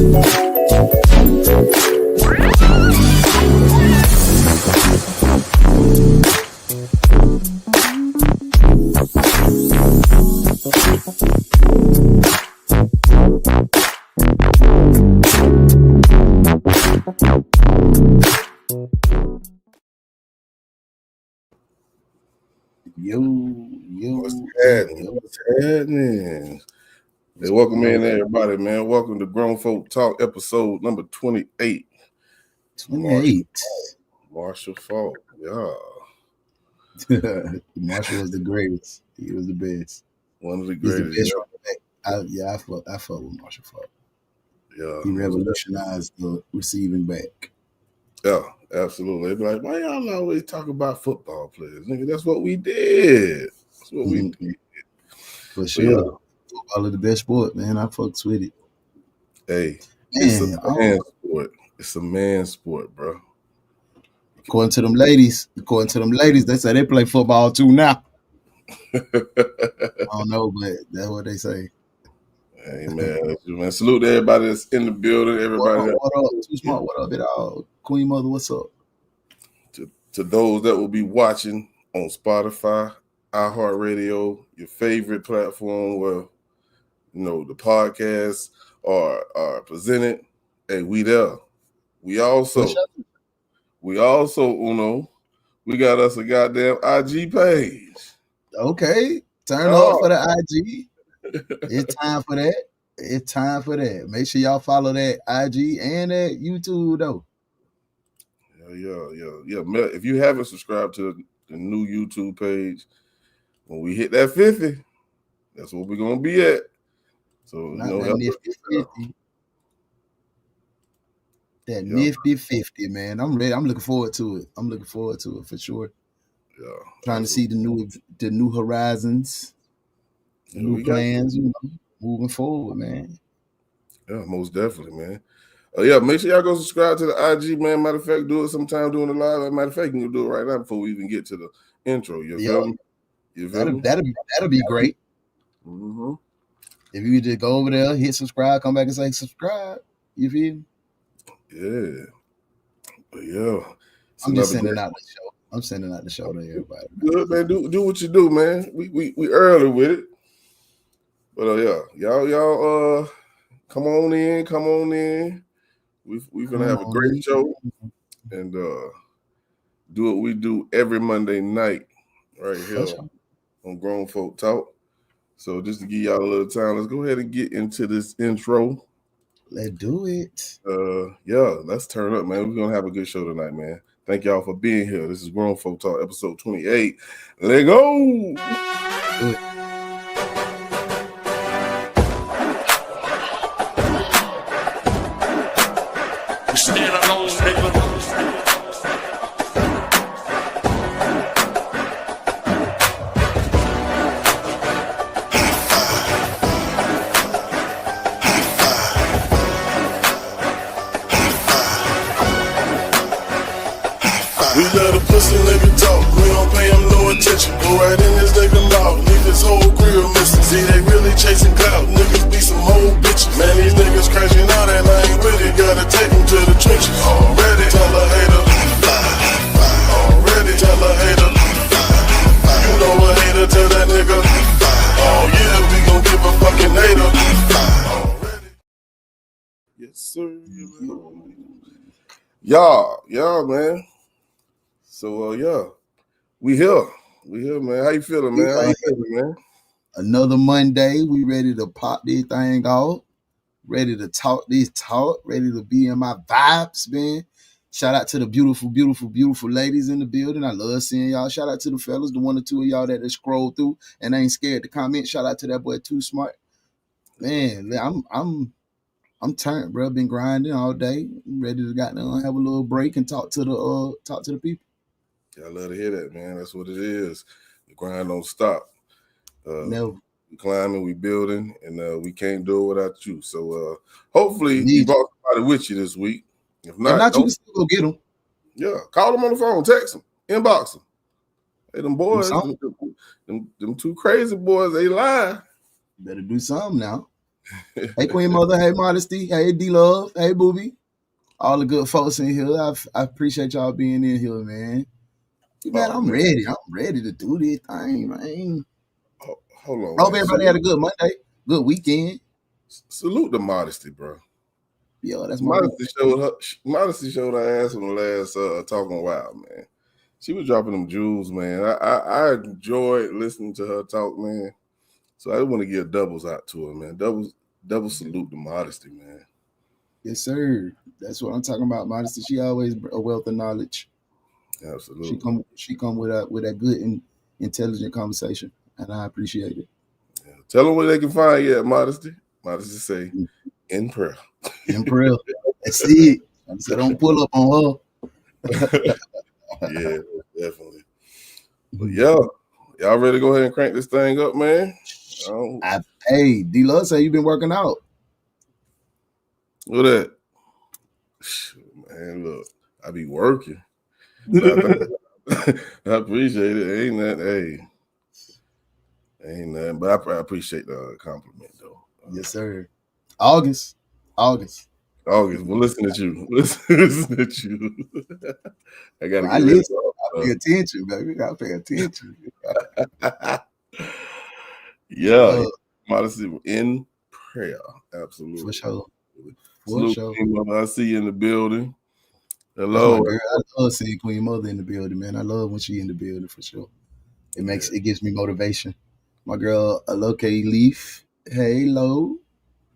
What's happening? Hey, welcome in, everybody, man. Welcome to Grown Folk Talk, episode number 28. 28. Marshall Falk, yeah. Marshall was the greatest. He was the best. One of the He's greatest. the best I fuck with Marshall Falk. Yeah. He revolutionized the receiving back. Yeah, absolutely. They'd be like, why y'all always talk about football players? Nigga, that's what we did. That's what we did. For sure. Football is the best sport, man. I fucks with it. Hey, it's a man sport. It's a man sport, bro. According to them ladies, they say they play football too now. I don't know, but that's what they say. Hey, man. Salute to everybody that's in the building. Everybody. What up? Too Smart. What up, it all? Queen Mother, what's up? To those that will be watching on Spotify, iHeartRadio, your favorite platform where, the podcasts are presented. Hey, we there. We also, we got us a goddamn IG page. Okay. Turn up for the IG. It's time for that. Make sure y'all follow that IG and that YouTube though. Yeah. If you haven't subscribed to the new YouTube page, when we hit that 50, that's what we're gonna be at. So nifty 50, man. I'm ready. I'm looking forward to it. For sure. Yeah. Trying to see the new horizons, the new plans, moving forward, man. Yeah, most definitely, man. Make sure y'all go subscribe to the IG, man. Matter of fact, do it sometime during the live. Matter of fact, you can do it right now before we even get to the intro. You feel me? That'll be great. Mm-hmm. If you just go over there, hit subscribe, come back and say subscribe. You feel me? Yeah. I'm just sending out the show. I'm sending out the show to everybody. Good, man. Do what you do, man. We early with it. But y'all come on in. We're gonna have a great show and do what we do every Monday night right here on Grown Folk Talk. So just to give y'all a little time, let's go ahead and get into this intro. Let's do it. Let's turn up, man. We're gonna have a good show tonight, man. Thank y'all for being here. This is Grown Folk Talk, episode 28. Let's go. Do it. We let a pussy nigga talk, we don't pay him no attention. Go right in this nigga mouth, leave his whole grill missing. See, they really chasing clout, niggas be some whole bitches. Man, these niggas crashing out and I ain't with it. Gotta take them to the trenches. Already tell a hater. Already tell a hater. You know a hater, tell that nigga. Oh yeah, we gon' give a fucking hater. Already. Yes, sir. Y'all, man. So, we here, man. How you feeling, man? Another Monday. We ready to pop this thing off. Ready to talk this talk. Ready to be in my vibes, man. Shout out to the beautiful, beautiful, beautiful ladies in the building. I love seeing y'all. Shout out to the fellas, the one or two of y'all that scroll through and ain't scared to comment. Shout out to that boy Too Smart. Man, I'm turned, bro. Been grinding all day. I'm ready to have a little break and talk to the people. Yeah, I love to hear that, man. That's what it is. The grind don't stop. No. We climbing, we building, and we can't do it without you. So hopefully you brought somebody with you this week. If not, you can still go get them. Yeah, call them on the phone, text them, inbox them. Hey, them boys, them two crazy boys, they lie. Better do something now. Hey, Queen Mother. Hey, Modesty. Hey, D-Love. Hey, Booby. All the good folks in here. I appreciate y'all being in here, man. Man, I'm ready. I'm ready to do this thing, man. Hold on. I hope everybody had a good Monday, good weekend. Salute the Modesty, bro. Yo, that's Modesty showed her ass on the last Talking Wild, man. She was dropping them jewels, man. I enjoyed listening to her talk, man. So I want to give doubles out to her, man. Double salute the Modesty, man. Yes, sir. That's what I'm talking about. Modesty. She always a wealth of knowledge. Absolutely. She come with a good and intelligent conversation, and I appreciate it. Yeah. Tell them where they can find you at Modesty. Modesty say in prayer. In prayer. That's it. So don't pull up on her. Yeah, definitely. But yeah, y'all ready to go ahead and crank this thing up, man? Hey, D-Love say you've been working out. What that? Man, look, I be working. I appreciate it. Ain't nothing. But I appreciate the compliment, though. Yes, sir. August. Well, listen at you. Listen at you. I gotta get ready. I pay attention, baby. I pay attention. Yeah, Modesty in prayer. Absolutely. For sure. Salute, I see you in the building. Hello. Girl. I love seeing Queen Mother in the building, man. I love when she in the building for sure. It gives me motivation. My girl, 𝐂𝐻𝐍𝐓. Hey, Lo.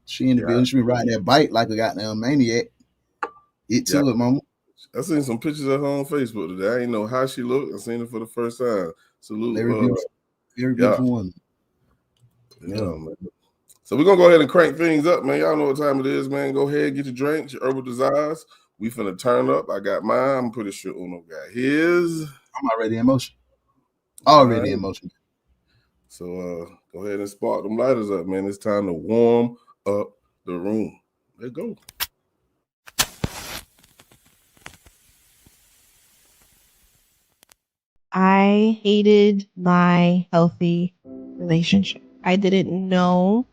She in the building. She been riding that bike like a goddamn maniac. It to it, mama. I seen some pictures of her on Facebook today. I didn't know how she looked. I seen her for the first time. Salute. Very beautiful woman. Yeah, man. So we're gonna go ahead and crank things up, man. Y'all know what time it is, man. Go ahead, get your drinks, your herbal desires. We finna turn up. I got mine. I'm pretty sure Uno got his. I'm already in motion. Already in motion. So go ahead and spark them lighters up, man. It's time to warm up the room. Let's go. I hated my healthy relationship. I didn't know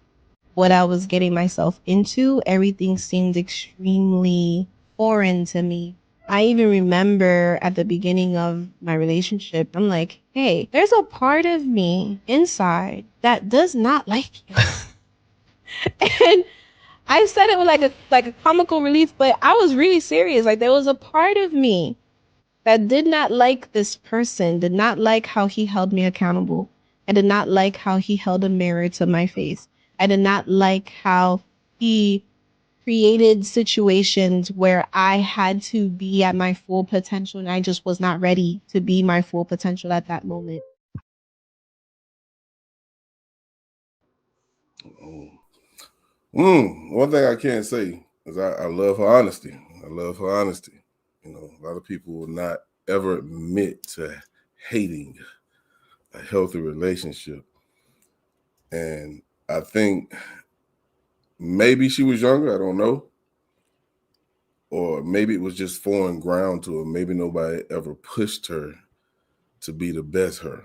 what I was getting myself into. Everything seemed extremely foreign to me. I even remember at the beginning of my relationship, I'm like, hey, there's a part of me inside that does not like you. And I said it with like a comical relief, but I was really serious. Like there was a part of me that did not like this person, did not like how he held me accountable. I did not like how he held a mirror to my face. I did not like how he created situations where I had to be at my full potential and I just was not ready to be my full potential at that moment. One thing I can't say is I love her honesty. I love her honesty. You know, a lot of people will not ever admit to hating a healthy relationship. And I think maybe she was younger, I don't know. Or maybe it was just foreign ground to her. Maybe nobody ever pushed her to be the best her.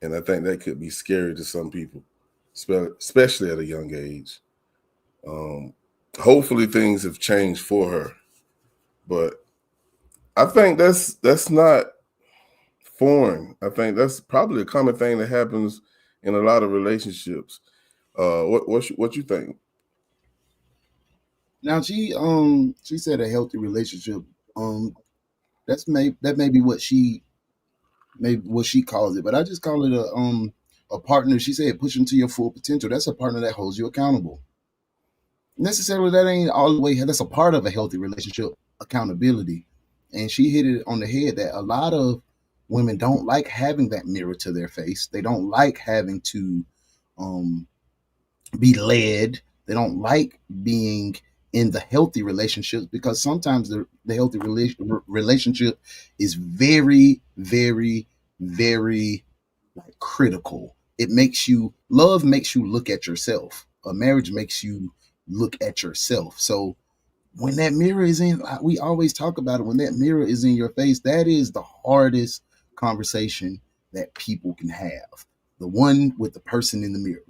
And I think that could be scary to some people, especially at a young age. Hopefully things have changed for her. But I think that's not foreign. I think that's probably a common thing that happens in a lot of relationships. What you think? Now she said a healthy relationship. That may be what she calls it, but I just call it a partner. She said pushing to your full potential. That's a partner that holds you accountable. Necessarily, that ain't all the way. That's a part of a healthy relationship, accountability. And she hit it on the head that a lot of women don't like having that mirror to their face. They don't like having to be led. They don't like being in the healthy relationships because sometimes the healthy relationship is very, very, very like critical. Love makes you look at yourself. A marriage makes you look at yourself. So when that mirror is in, we always talk about it, when that mirror is in your face, that is the hardest conversation that people can have. The one with the person in the mirror.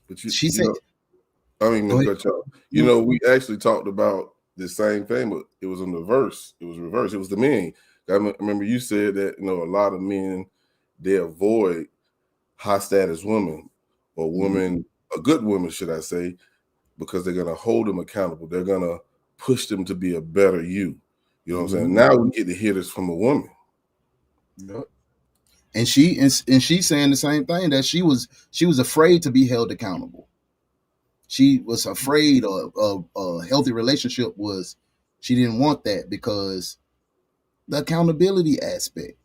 But She said, I mean, cut y'all. You know, we actually talked about the same thing, but it was in the verse. It was reversed. It was the men. I remember you said that, you know, a lot of men, they avoid high status women or women, a good woman, should I say, because they're going to hold them accountable. They're going to push them to be a better you. You know what I'm saying? Now we get to hear this from a woman. Yep. And she's saying the same thing, that she was afraid to be held accountable. She was afraid of a healthy relationship she didn't want that because the accountability aspect.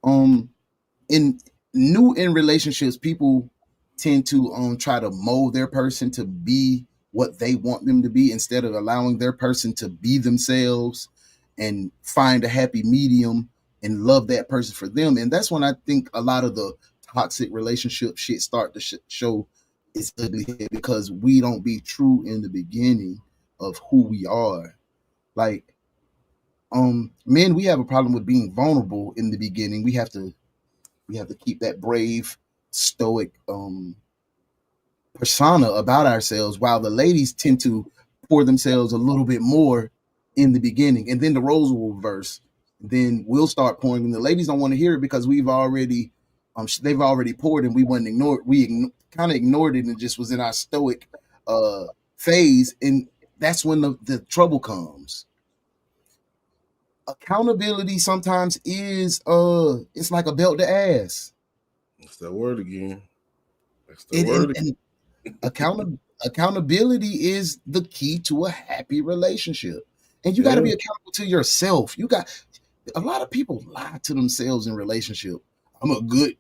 In relationships, people tend to try to mold their person to be what they want them to be instead of allowing their person to be themselves and find a happy medium and love that person for them. And that's when I think a lot of the toxic relationship shit start to show its ugly head, because we don't be true in the beginning of who we are. Like, men, we have a problem with being vulnerable in the beginning. We have to keep that brave, stoic persona about ourselves, while the ladies tend to pour themselves a little bit more in the beginning, and then the roles will reverse. Then we'll start pouring, and the ladies don't want to hear it because they've already poured, and we wasn't ignored. Kind of ignored it and just was in our stoic phase, and that's when the trouble comes. Accountability sometimes is it's like a belt to ass. That's that word again. That's the word again. Accountability is the key to a happy relationship. And you got to be accountable to yourself. A lot of people lie to themselves in relationship. I'm a good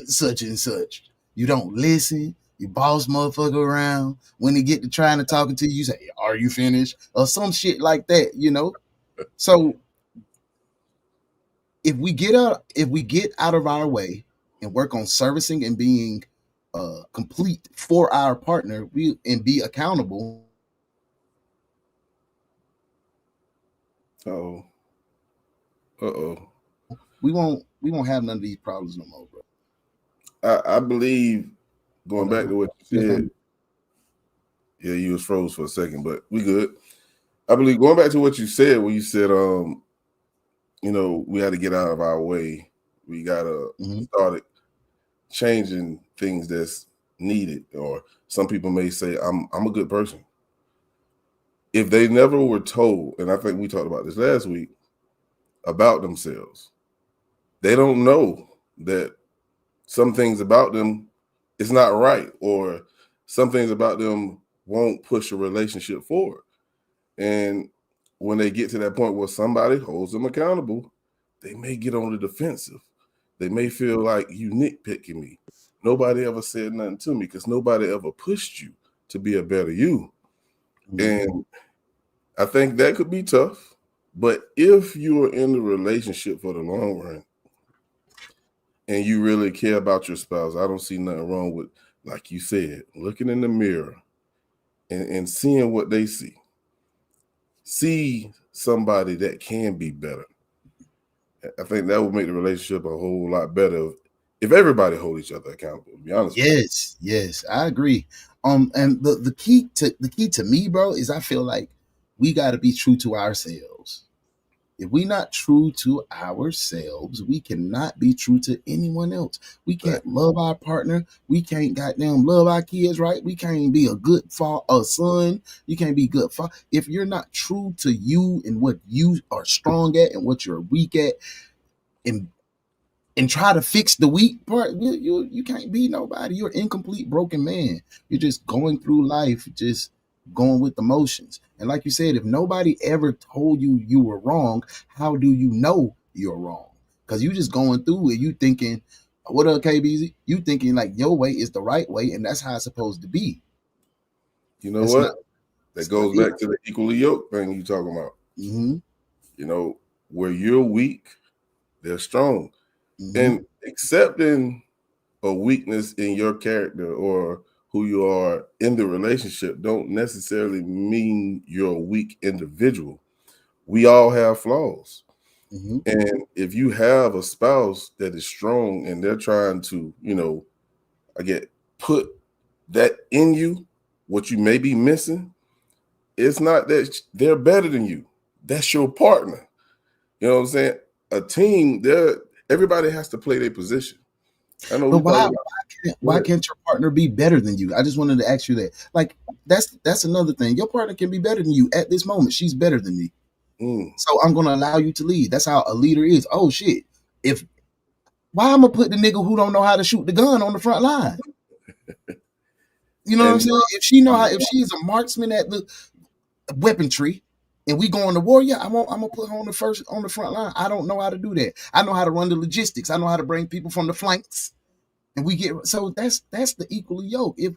such and such. You don't listen. You boss motherfucker around. When they get to trying to talking to you, you say, "Are you finished?" Or some shit like that, you know? So if we get out of our way and work on servicing and being complete for our partner, and be accountable. We won't have none of these problems no more, bro. I believe, going back to what you said, yeah, you was froze for a second, but we good. I believe, going back to what you said, when you said, you know, we had to get out of our way. We gotta start changing things that's needed. Or some people may say, I'm a good person. If they never were told, and I think we talked about this last week, about themselves, they don't know that some things about them is not right, or some things about them won't push a relationship forward. And when they get to that point where somebody holds them accountable, they may get on the defensive. They may feel like, you nitpicking me. Nobody ever said nothing to me, because nobody ever pushed you to be a better you. And I think that could be tough. But if you are in the relationship for the long run and you really care about your spouse, I don't see nothing wrong with, like you said, looking in the mirror and seeing what they see. See somebody that can be better. I think that would make the relationship a whole lot better if everybody hold each other accountable, to be honest. Yes, I agree. And the key to me, bro, is I feel like we got to be true to ourselves. If we not true to ourselves, we cannot be true to anyone else. We can't love our partner. We can't goddamn love our kids, right? We can't be a good son. You can't be good father. If you're not true to you and what you are strong at and what you're weak at, and try to fix the weak part, you can't be nobody. You're an incomplete, broken man. You're just going through life, just going with the motions. And like you said, if nobody ever told you you were wrong, how do you know you're wrong? Because you just going through it. You thinking, what up, KBZ? You thinking like your way is the right way, and that's how it's supposed to be. You know what? That goes back to the equally yoked thing you talking about. You know, where you're weak, they're strong. And accepting a weakness in your character or who you are in the relationship don't necessarily mean you're a weak individual. We all have flaws. And if you have a spouse that is strong and they're trying to, you know, put that in you, what you may be missing, it's not that they're better than you. That's your partner. You know what I'm saying? A team, everybody has to play their position. I know. But why can't your partner be better than you? I just wanted to ask you that. Like, that's another thing. Your partner can be better than you at this moment. She's better than me. So I'm gonna allow you to lead. That's how a leader is. Oh shit. Why I'm gonna put the nigga who don't know how to shoot the gun on the front line? You know what I'm saying? If she is a marksman at the weaponry and we going to war, yeah, I'm gonna put her on the front line. I don't know how to do that. I know how to run the logistics. I know how to bring people from the flanks. And that's the equally yoked. If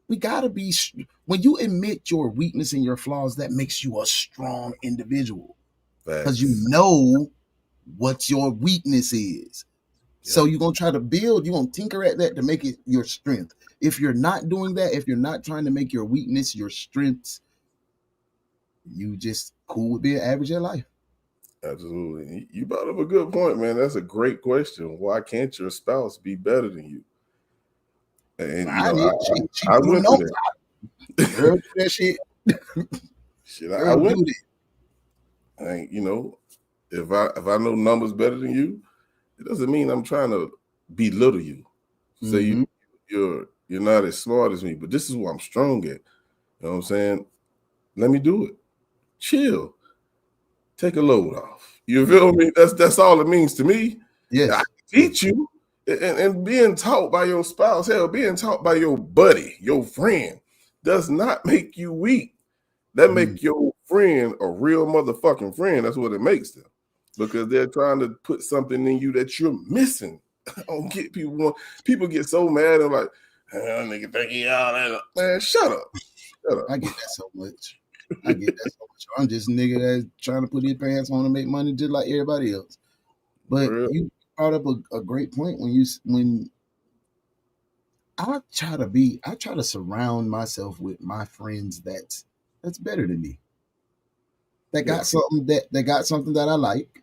we gotta be, when you admit your weakness and your flaws, that makes you a strong individual because you know what your weakness is. Yeah. So you're gonna try to build, you're gonna tinker at that to make it your strength. If you're not doing that, if you're not trying to make your weakness your strengths, you just cool with being average in life. Absolutely. You brought up a good point, man. That's a great question. Why can't your spouse be better than you? And I went through that. Girl, do that shit. Shit, I went through it. And if I know numbers better than you, it doesn't mean I'm trying to belittle you. Say you're not as smart as me, but this is what I'm strong at. You know what I'm saying? Let me do it. Chill. Take a load off. You feel me? That's all it means to me. Yes. I teach you. And being taught by your spouse, hell, being taught by your buddy, your friend, does not make you weak. That make your friend a real motherfucking friend. That's what it makes them. Because they're trying to put something in you that you're missing. I don't get people get so mad and like, nigga think he all that. Man, shut up. I get that so much. I'm just a nigga that's trying to put his pants on and make money just like everybody else. But you brought up a great point when I try to surround myself with my friends that's better than me. That got something that I like,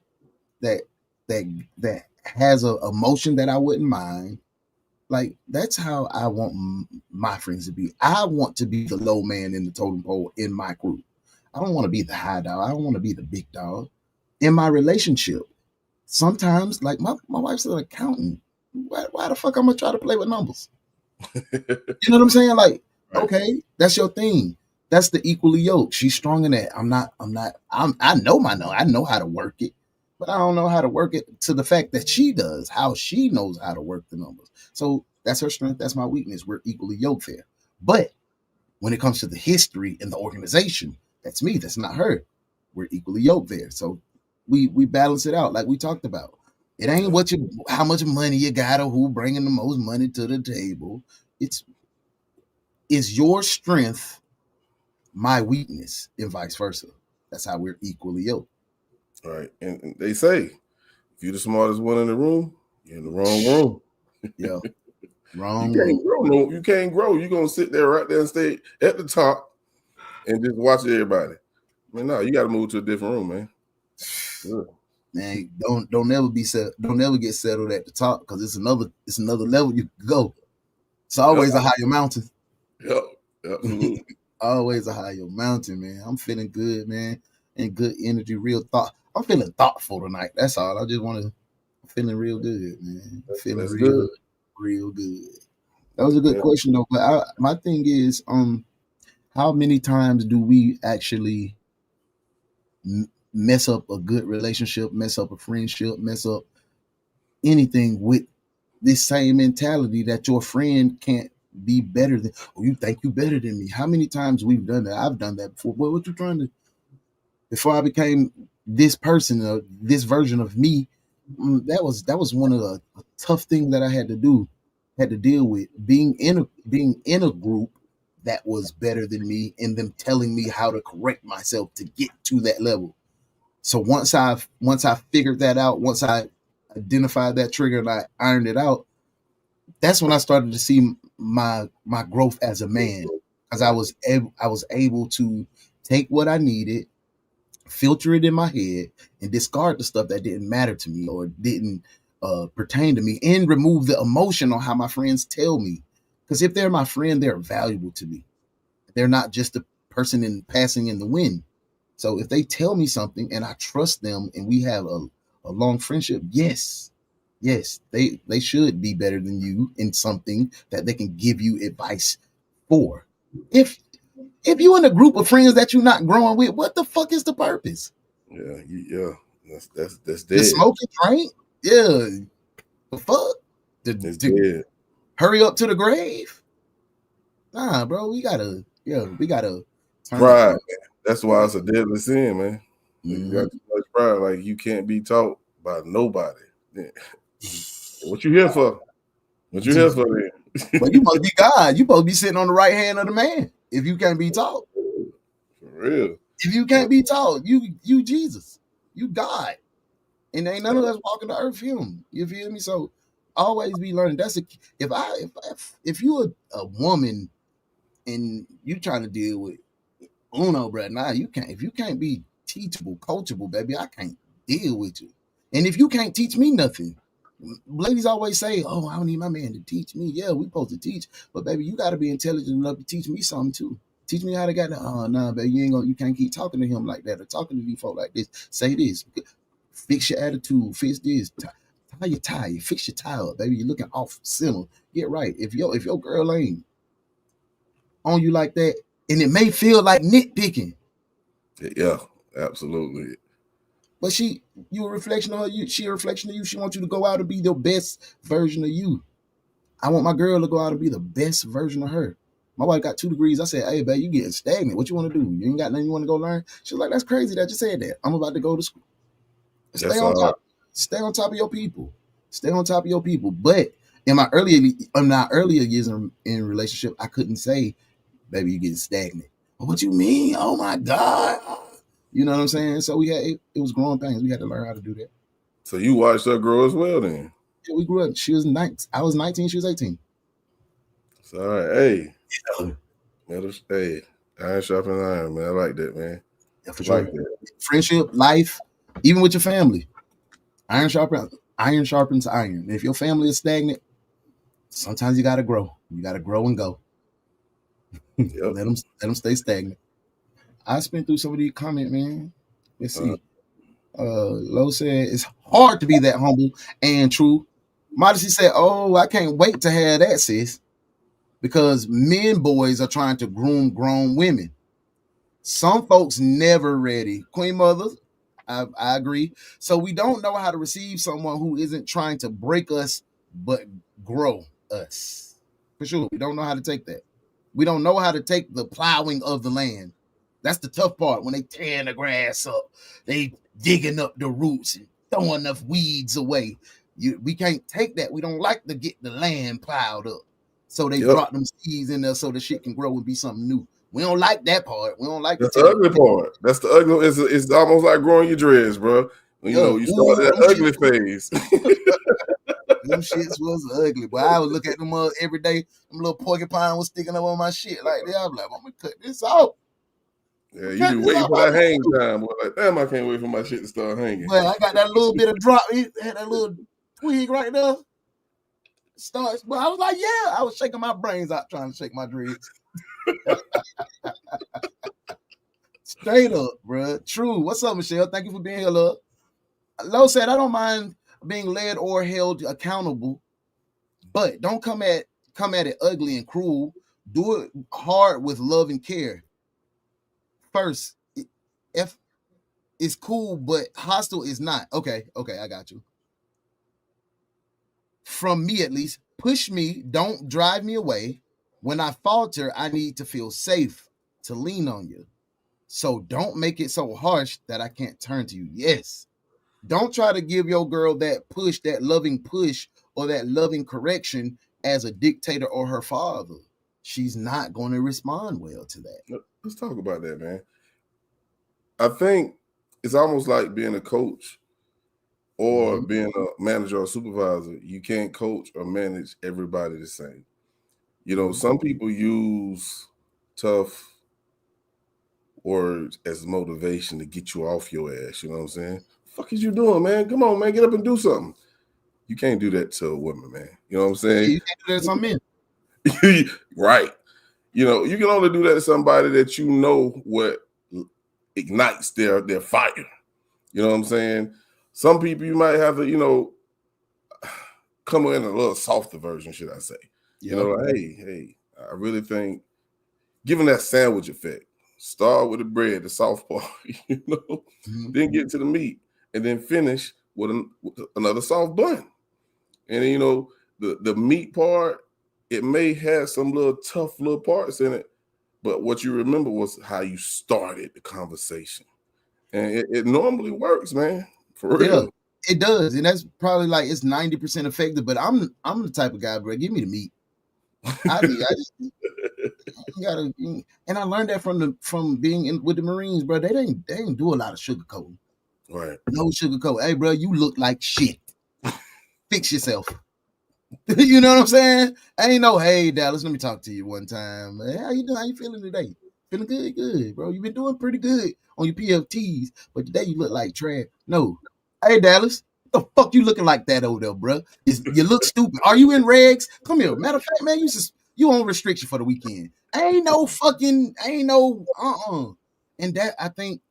that has a emotion that I wouldn't mind. Like, that's how I want my friends to be. I want to be the low man in the totem pole in my group. I don't want to be the high dog. I don't want to be the big dog. In my relationship, sometimes, like my wife's an accountant. Why the fuck I'm gonna try to play with numbers? You know what I'm saying? Like, okay, that's your thing. That's the equally yoked. She's strong in that. I know how to work it, but I don't know how to work it to the fact that she does, how she knows how to work the numbers. So that's her strength. That's my weakness. We're equally yoked there. But when it comes to the history and the organization, that's me. That's not her. We're equally yoked there. So we balance it out like we talked about. It ain't how much money you got or who bringing the most money to the table. Is your strength my weakness and vice versa. That's how we're equally yoked. All right. And they say, if you're the smartest one in the room, you're in the wrong room. Yeah. Wrong. You can't grow. You're going to sit there right there and stay at the top and just watch everybody. I mean, no, you got to move to a different room, man. Yeah. Man, don't never get settled at the top because it's another level you can go. It's always a higher mountain. Yep, absolutely. Always a higher mountain, man. I'm feeling good, man, and good energy, real thought. I'm feeling thoughtful tonight. That's all. I'm feeling real good, man. Feeling real good. That was a good question though. But my thing is, how many times do we actually mess up a good relationship, mess up a friendship, mess up anything with this same mentality that your friend can't be better than, or you think you better than me? How many times we've done that? I've done that before. What you trying to, before I became this person or this version of me, that was one of the tough things that I had to deal with, being in a group that was better than me and them telling me how to correct myself to get to that level. So once I figured that out, once I identified that trigger and I ironed it out, that's when I started to see my growth as a man, because I was able to take what I needed, filter it in my head, and discard the stuff that didn't matter to me or didn't pertain to me, and remove the emotion on how my friends tell me. Because if they're my friend, they're valuable to me. They're not just the person in passing in the wind. So if they tell me something and I trust them and we have a long friendship, yes, they should be better than you in something that they can give you advice for. If you in a group of friends that you're not growing with, what the fuck is the purpose? Yeah. That's The dead. smoking drink? Yeah. The fuck? It's dead. Hurry up to the grave? Nah, bro, we gotta turn Pride, man. That's why it's a deadly sin, man. Mm-hmm. You got too much pride. Like, you can't be taught by nobody. What you here for? What you here for then? But you must be God. You supposed to be sitting on the right hand of the man if you can't be taught. For real. If you can't be taught, you Jesus. You God. And ain't none of us walking the earth him. You feel me? So always be learning. That's if you a woman and you trying to deal with Uno, bro, nah, you can't. If you can't be teachable, coachable, baby, I can't deal with you. And if you can't teach me nothing, ladies always say, "Oh, I don't need my man to teach me." Yeah, we supposed to teach, but baby, you got to be intelligent enough to teach me something too. Teach me how to get. Oh, nah, baby, you can't keep talking to him like that or talking to these folk like this. Say this. Fix your attitude. Fix this. Tie your tie. Fix your tie up, baby. You're looking off center. Get right. If your girl ain't on you like that, and it may feel like nitpicking. Yeah, absolutely. But you a reflection of her. She a reflection of you. She wants you to go out and be the best version of you. I want my girl to go out and be the best version of her. My wife got 2 degrees. I said, "Hey, babe, you getting stagnant. What you want to do? You ain't got nothing you want to go learn?" She's like, "That's crazy that you said that. I'm about to go to school." Stay on top. Stay on top of your people. Stay on top of your people. But in my earlier years in relationship, I couldn't say, "Baby, you getting stagnant." What you mean? Oh my God. You know what I'm saying? So it was growing pains. We had to learn how to do that. So you watched her grow as well then? Yeah, we grew up. She was 19. I was 19. She was 18. It's all right. Hey. Hey, iron sharpens iron, man. I like that, man. Yeah, for sure. Like that. Friendship, life, even with your family. Iron sharpens iron. And if your family is stagnant, sometimes you got to grow. You got to grow and go. Yep. let them stay stagnant. I spent through some of these comments, man. Let's see. Lo said, it's hard to be that humble and true. Modesty said, "Oh, I can't wait to have that, sis. Because men boys are trying to groom grown women. Some folks never ready." Queen Mother, I agree. So we don't know how to receive someone who isn't trying to break us, but grow us. For sure. We don't know how to take that. We don't know how to take the plowing of the land. That's the tough part. When they tearing the grass up, they digging up the roots and throwing enough weeds away. We can't take that. We don't like to get the land plowed up. So they brought them seeds in there so the shit can grow and be something new. We don't like that part. We don't like the ugly part. That's the ugly. It's almost like growing your dreads, bro. You know, you start that ugly phase. Them shits was ugly, but I would look at them every day. Them little porcupine was sticking up on my shit like that. I'm like, I'm gonna cut this out. Yeah, you be waiting for that hang time. Boy. Like, damn, I can't wait for my shit to start hanging. But I got that little bit of drop. It had that little twig right there. Starts, but I was like, yeah, I was shaking my brains out trying to shake my dreads. Straight up, bro. True. What's up, Michelle? Thank you for being here, love. Lo said, I don't mind being led or held accountable, but don't come at it ugly and cruel. Do it hard with love and care. First, if it's cool, but hostile is not. Okay, I got you. From me, at least, push me, don't drive me away. When I falter, I need to feel safe to lean on you. So don't make it so harsh that I can't turn to you. Yes. Don't try to give your girl that push, that loving push, or that loving correction as a dictator or her father. She's not going to respond well to that. Let's talk about that, man. I think it's almost like being a coach or being a manager or supervisor. You can't coach or manage everybody the same. You know, some people use tough words as motivation to get you off your ass. You know what I'm saying? What the fuck is you doing, man? Come on, man. Get up and do something. You can't do that to a woman, man. You know what I'm saying? You can't do that to some men. Right. You know, you can only do that to somebody that you know what ignites their fire. You know what I'm saying? Some people you might have to, you know, come in a little softer version, should I say? You know, like, hey, I really think, given that sandwich effect, start with the bread, the soft part, you know, then get to the meat, and then finish with another soft bun. And then, you know, the meat part, it may have some little tough little parts in it, but what you remember was how you started the conversation. And it normally works, man. For real. Yeah, it does. And that's probably like it's 90% effective. But I'm the type of guy, bro. Give me the meat. I just gotta, and I learned that from being with the Marines, bro. They didn't do a lot of sugarcoating. Right. No sugarcoat. Hey, bro, you look like shit. Fix yourself. You know what I'm saying? Ain't no, hey, Dallas, let me talk to you one time. Man, how you doing? How you feeling today? Feeling good? Good, bro. You've been doing pretty good on your PFTs, but today you look like trash. No. Hey, Dallas, the fuck you looking like that over there, bro? You look stupid. Are you in regs? Come here. Matter of fact, man, you on restriction for the weekend. Ain't no. And that, I think,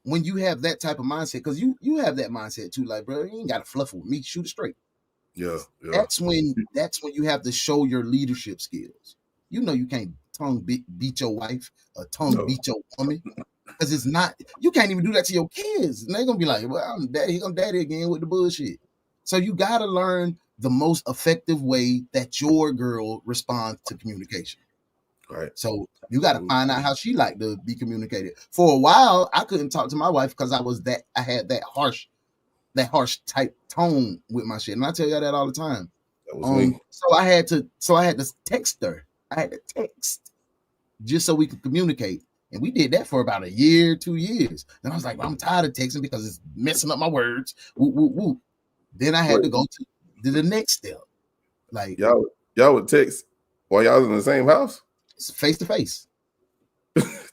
when you have that type of mindset, because you have that mindset too, like, bro, you ain't got to fluff with me. Shoot it straight. Yeah. That's when you have to show your leadership skills. You know, you can't tongue beat your wife or tongue beat your woman, because it's not. You can't even do that to your kids, and they're gonna be like, "Well, I'm daddy again with the bullshit." So you gotta learn the most effective way that your girl responds to communication. Right. So you got to find out how she like to be communicated. For a while, I couldn't talk to my wife because I had that harsh type tone with my shit, and I tell y'all that all the time. That was me. So I had to text her. I had to text just so we could communicate, and we did that for about a year, 2 years. And I was like, well, I'm tired of texting because it's messing up my words. Woo, woo, woo. Then I had to go to the next step. Like y'all would text while y'all was in the same house, face to face.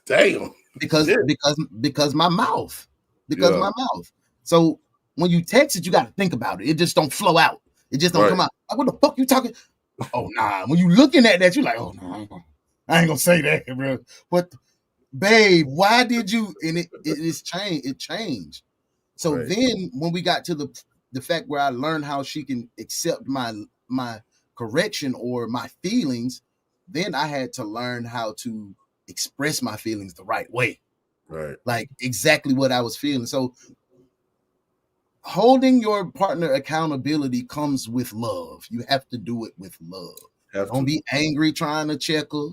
Damn. Because my mouth. My mouth. So when you text it, you got to think about it. It just don't flow out. It just don't come out. Like, what the fuck you talking? Oh, nah. When you looking at that, you're like, oh, no, I ain't gonna say that, bro. What, babe, why did you? And it's changed. It changed. So then when we got to the fact where I learned how she can accept my correction or my feelings, then I had to learn how to express my feelings the right way. Right. Like exactly what I was feeling. So holding your partner accountability comes with love. You have to do it with love. Don't be angry trying to check her.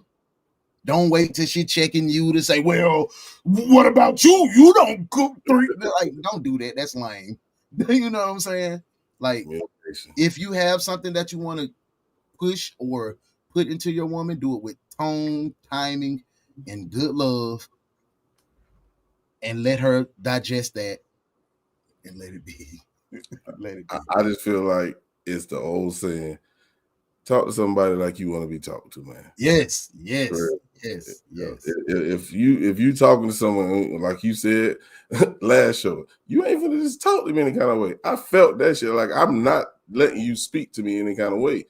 Don't wait till she checking you to say, well, what about you? You don't cook 3. Like, don't do that. That's lame. You know what I'm saying? Like, if you have something that you want to push or put into your woman, do it with tone, timing, and good love, and let her digest that and let it be. I just feel like it's the old saying, talk to somebody like you want to be talked to, man. Yes. If you talking to someone, like you said last show, you ain't gonna just talk to me any kind of way. I felt that shit. Like, I'm not letting you speak to me any kind of way.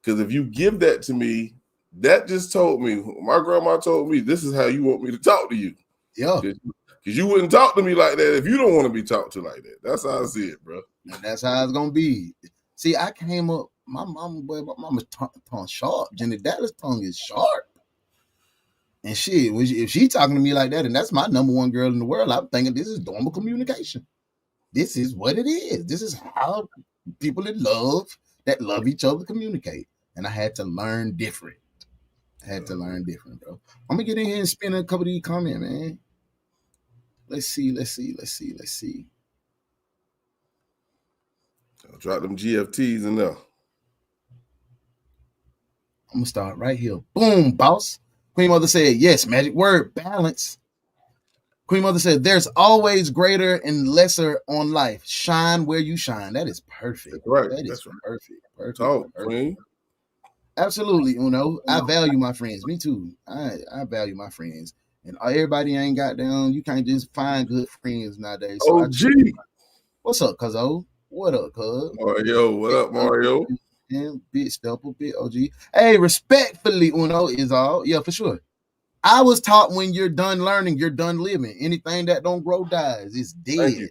Because if you give that to me, that just told me, my grandma told me, this is how you want me to talk to you. Yeah. Because you wouldn't talk to me like that if you don't want to be talked to like that. That's how I see it, bro. That's how it's gonna be. See, I came up, my mama's tongue sharp. Jenny Dallas' tongue is sharp. And shit, if she talking to me like that, and that's my number one girl in the world, I'm thinking this is normal communication. This is what it is. This is how people that love each other communicate. And I had to learn different. Bro. I'm gonna get in here and spin a couple of these comments, man. Let's see. I'll drop them GFTs in there. I'm gonna start right here. Boom, boss. Queen Mother said, yes, magic word, balance. Queen Mother said, there's always greater and lesser on life. Shine where you shine. That is perfect. That's right. That is perfect. Talk, Queen. Absolutely, Uno. I value my friends. Me too. I value my friends. And everybody ain't got down. You can't just find good friends nowadays. So OG. What's up, cuzzo? What up, cuz? Mario, what up, Mario? And bit stepper, bit OG. Hey, respectfully, Uno is all. Yeah, for sure. I was taught when you're done learning, you're done living. Anything that don't grow dies. It's dead. Thank you.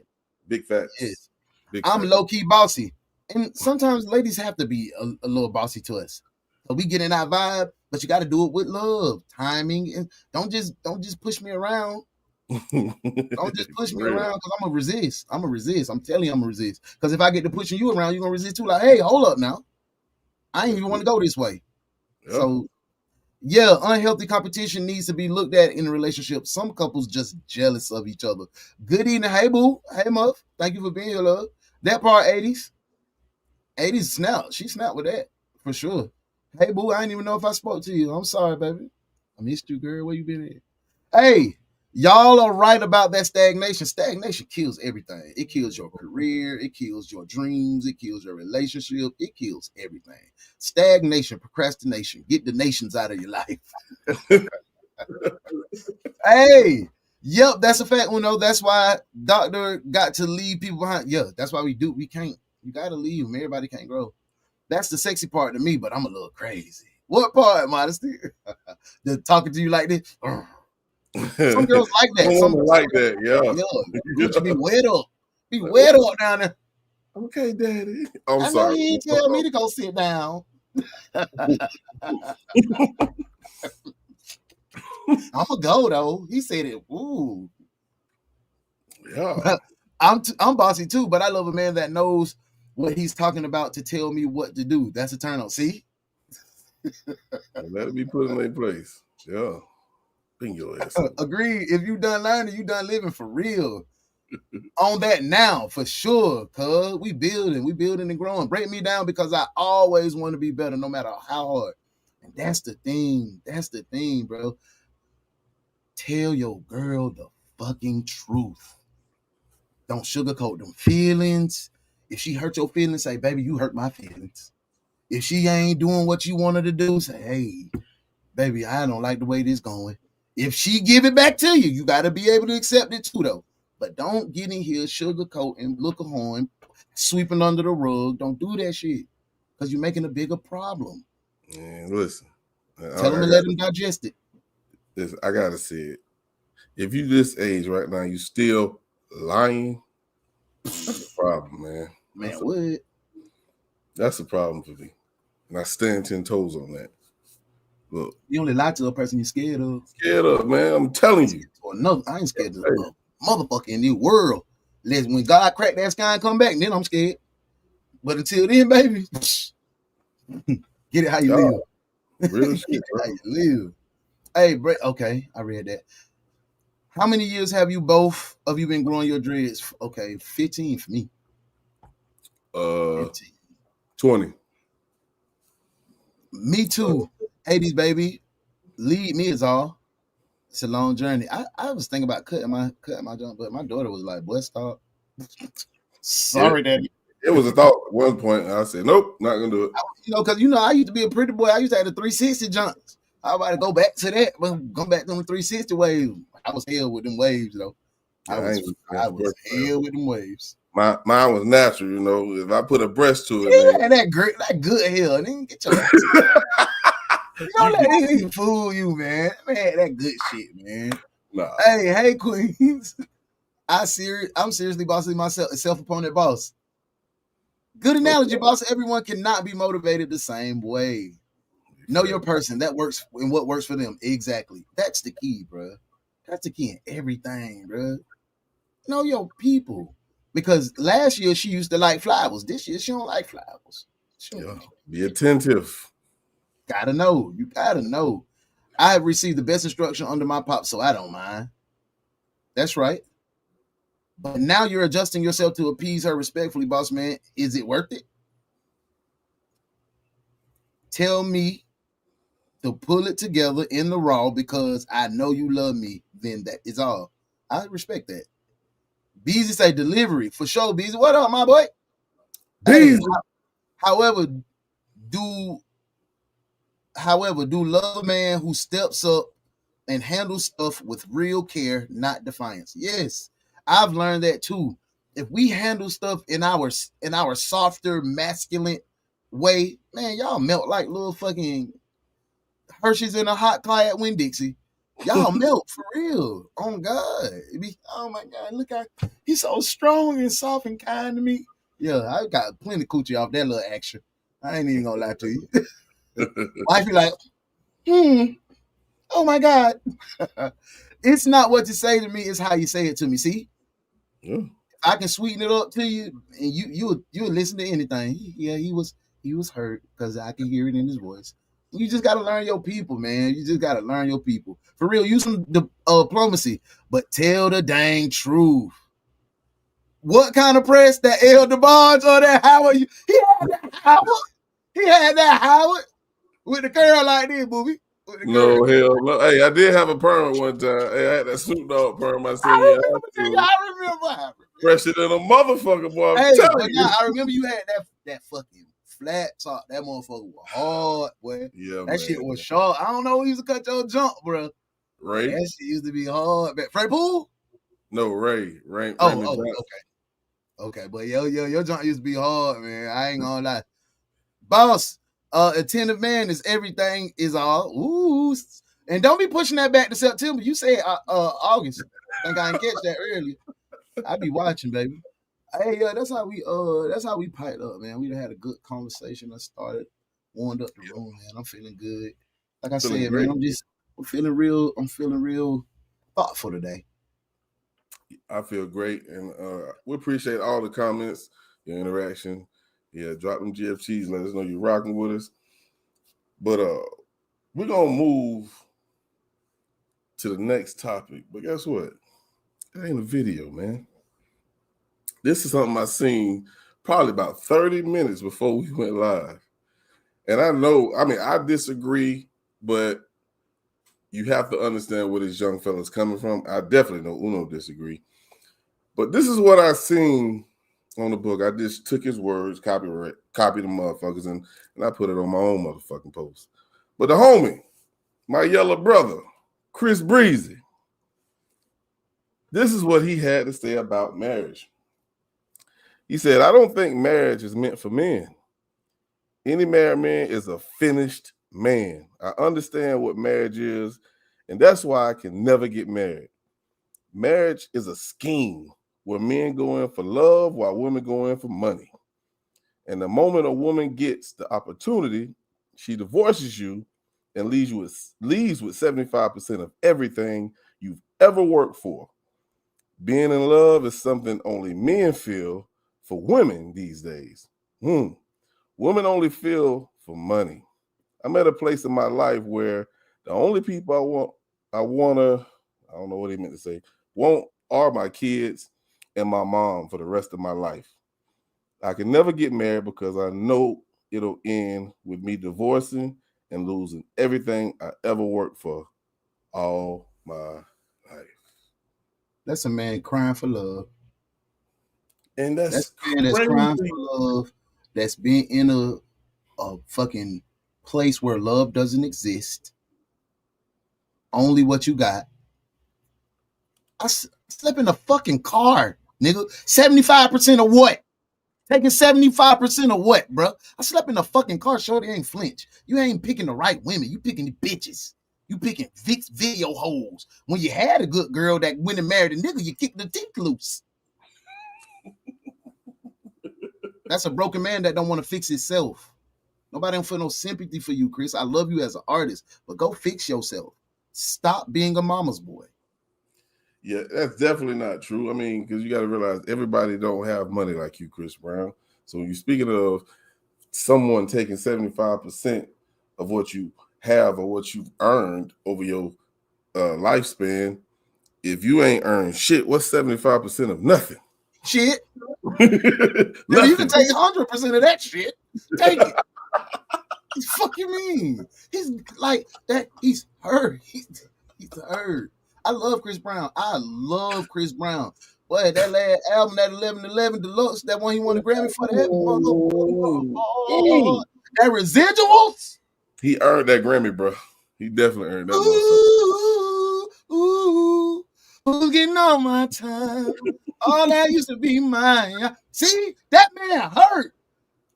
Big facts. Yes. Big I'm facts. low-key bossy. And sometimes ladies have to be a little bossy to us. So we get in that vibe, but you got to do it with love, timing, and don't just push me around. Don't just push me around because I'm gonna resist. I'm telling you, I'm gonna resist. Because if I get to pushing you around, you're gonna resist too. Like, hey, hold up now. I ain't even want to go this way. Yep. So yeah, unhealthy competition needs to be looked at in a relationship. Some couples just jealous of each other. Good evening. Hey, boo. Hey, Muff. Thank you for being here, love. That part, 80s. 80s snap. She snapped with that, for sure. Hey, boo, I didn't even know if I spoke to you. I'm sorry, baby. I missed you, girl. Where you been at? Hey, y'all are right about that stagnation. Stagnation kills everything. It kills your career. It kills your dreams. It kills your relationship. It kills everything. Stagnation, procrastination. Get the nations out of your life. Hey, yep, that's a fact, Uno. That's why doctor got to leave people behind. Yeah, that's why we do. We can't. You got to leave them. Everybody can't grow. That's the sexy part to me, but I'm a little crazy. What part, modesty? The talking to you like this? Some girls like that. Some like that, yeah. Gucci be wet up. Be wet up down there. Okay, daddy. I'm I sorry. know you didn't tell me to go sit down. I'ma go though. He said it. Ooh. Yeah. I'm bossy too, but I love a man that knows what he's talking about to tell me what to do. That's a turn on. See? Let it be put in their place. Yeah. Bring your ass up. Agree. If you done learning, you done living for real. On that now, for sure. Cuz we building and growing. Break me down because I always want to be better no matter how hard. And that's the thing. That's the thing, bro. Tell your girl the fucking truth. Don't sugarcoat them feelings. If she hurt your feelings, say, baby, you hurt my feelings. If she ain't doing what you want her to do, say, hey, baby, I don't like the way this going. If she give it back to you, you got to be able to accept it too, though. But don't get in here sugarcoating, look a horn, sweeping under the rug. Don't do that shit because you're making a bigger problem. Man, listen. Tell them to let them digest it. Listen, I got to say it. If you this age right now, you still lying, that's a problem, man. Man, that's a problem for me. And I stand 10 toes on that. Look. You only lie to a person you're scared of. Scared of, man. I'm telling you. I ain't scared of a motherfucker in this world. When God crack that sky and come back, then I'm scared. But until then, baby, get it how you live. Real shit, Get it how you live. Hey, Brett, okay, I read that. How many years have you both of you been growing your dreads? Okay, 15 for me. 15. 20. Me too. 80s, baby. Lead me is all. It's a long journey. I was thinking about cutting my jump, but my daughter was like, "Boy, stop." Sorry, Daddy. It was a thought at one point. I said, "Nope, not gonna do it." Because I used to be a pretty boy. I used to have the 360 jumps. I about to go back to that, but go back to them 360 waves. I was hell with them waves, though. I was hell with them waves. Mine was natural, If I put a breast to it, yeah, man. that good hell. Then get your don't let anything fool you, man. Man, that good shit, man. Nah. Hey, queens. I'm seriously bossing myself, a self-appointed boss. Good analogy, boss. Everyone cannot be motivated the same way. Know your person. That works and what works for them. Exactly. That's the key, bro. That's the key in everything, bro. Know your people. Because last year she used to like flowers. This year she don't like flowers. Be attentive. Gotta know. You gotta know. I have received the best instruction under my pop, so I don't mind. That's right. But now you're adjusting yourself to appease her respectfully, boss man. Is it worth it? Tell me to pull it together in the raw because I know you love me. Then that is all. I respect that. Beezy say delivery. For sure, Beezy. What up, my boy? Beezy. However, do love a man who steps up and handles stuff with real care, not defiance. Yes, I've learned that too. If we handle stuff in our softer, masculine, way, man, y'all melt like little fucking Hershey's in a hot car at Winn-Dixie. Y'all melt for real. Oh God. Oh my God, look how he's so strong and soft and kind to me. Yeah, I got plenty of coochie off that little action. I ain't even gonna lie to you. Wife be like, oh my God. It's not what you say to me, it's how you say it to me. See? Yeah. I can sweeten it up to you, and you'll listen to anything. Yeah, he was hurt because I can hear it in his voice. You just gotta learn your people, man. You just gotta learn your people. For real, use some diplomacy, but tell the dang truth. What kind of press that Elder Barnes or that Howard? He had that Howard. He had that Howard with the curl like this, booby. No, hell no. Hey, I did have a perm one time. Hey, I had that Snoop Dogg perm. I said, I remember. Fresher than a motherfucker, boy. Hey, but now I remember you had that fucking flat top. That motherfucker was hard, boy. Yeah, that shit was sharp. I don't know who used to cut your jump, bro. Ray? That shit used to be hard. Fred Poole? No, Ray. Okay. But your jump used to be hard, man. I ain't gonna lie. Boss, attentive man is everything is all. Ooh. And don't be pushing that back to September. You said August. I think I didn't catch that earlier. I be watching, baby. Hey, that's how we piped up, man. We had a good conversation. I started, warmed up the room, man. I'm feeling good. Like I said, man, I'm feeling real thoughtful today. I feel great, and we appreciate all the comments, your interaction. Yeah, drop them GFTs. Let us know you're rocking with us. But we're gonna move to the next topic. But guess what? It ain't a video, man. This is something I seen probably about 30 minutes before we went live. And I disagree, but you have to understand where this young fella's coming from. I definitely know Uno disagree. But this is what I seen on the book. I just took his words, copied the motherfuckers, and I put it on my own motherfucking post. But the homie, my yellow brother, Chris Breezy, this is what he had to say about marriage. He said, I don't think marriage is meant for men. Any married man is a finished man. I understand what marriage is, and that's why I can never get married. Marriage is a scheme where men go in for love while women go in for money. And the moment a woman gets the opportunity, she divorces you and leaves with 75% of everything you've ever worked for. Being in love is something only men feel for women these days. Women only feel for money. I'm at a place in my life where the only people I don't know what he meant to say, are my kids and my mom for the rest of my life. I can never get married because I know it'll end with me divorcing and losing everything I ever worked for all my life. That's a man crying for love. And that's a man that's crying for love, that's been in a fucking place where love doesn't exist. Only what you got. I slept in a fucking car, nigga. 75% of what? Taking 75% of what, bro? I slept in a fucking car. Shorty ain't flinch. You ain't picking the right women. You picking the bitches. You picking video hoes. When you had a good girl that went and married a nigga, you kicked the teeth loose. That's a broken man that don't want to fix himself. Nobody don't feel no sympathy for you, Chris. I love you as an artist, but go fix yourself. Stop being a mama's boy. Yeah, that's definitely not true. I mean, because you got to realize everybody don't have money like you, Chris Brown. So when you're speaking of someone taking 75% of what you have or what you've earned over your lifespan, if you ain't earned shit, what's 75% of nothing? Shit. Nothing. You can take 100% of that shit. Take it. Fuck you mean? He's like that. He's hurt. He's hurt. I love Chris Brown. Boy, that last album, that 1111 Deluxe, that one he won a Grammy for, that that Residuals. He earned that Grammy, bro. He definitely earned that. Ooh, who's getting all my time? All that used to be mine. See, that man hurt.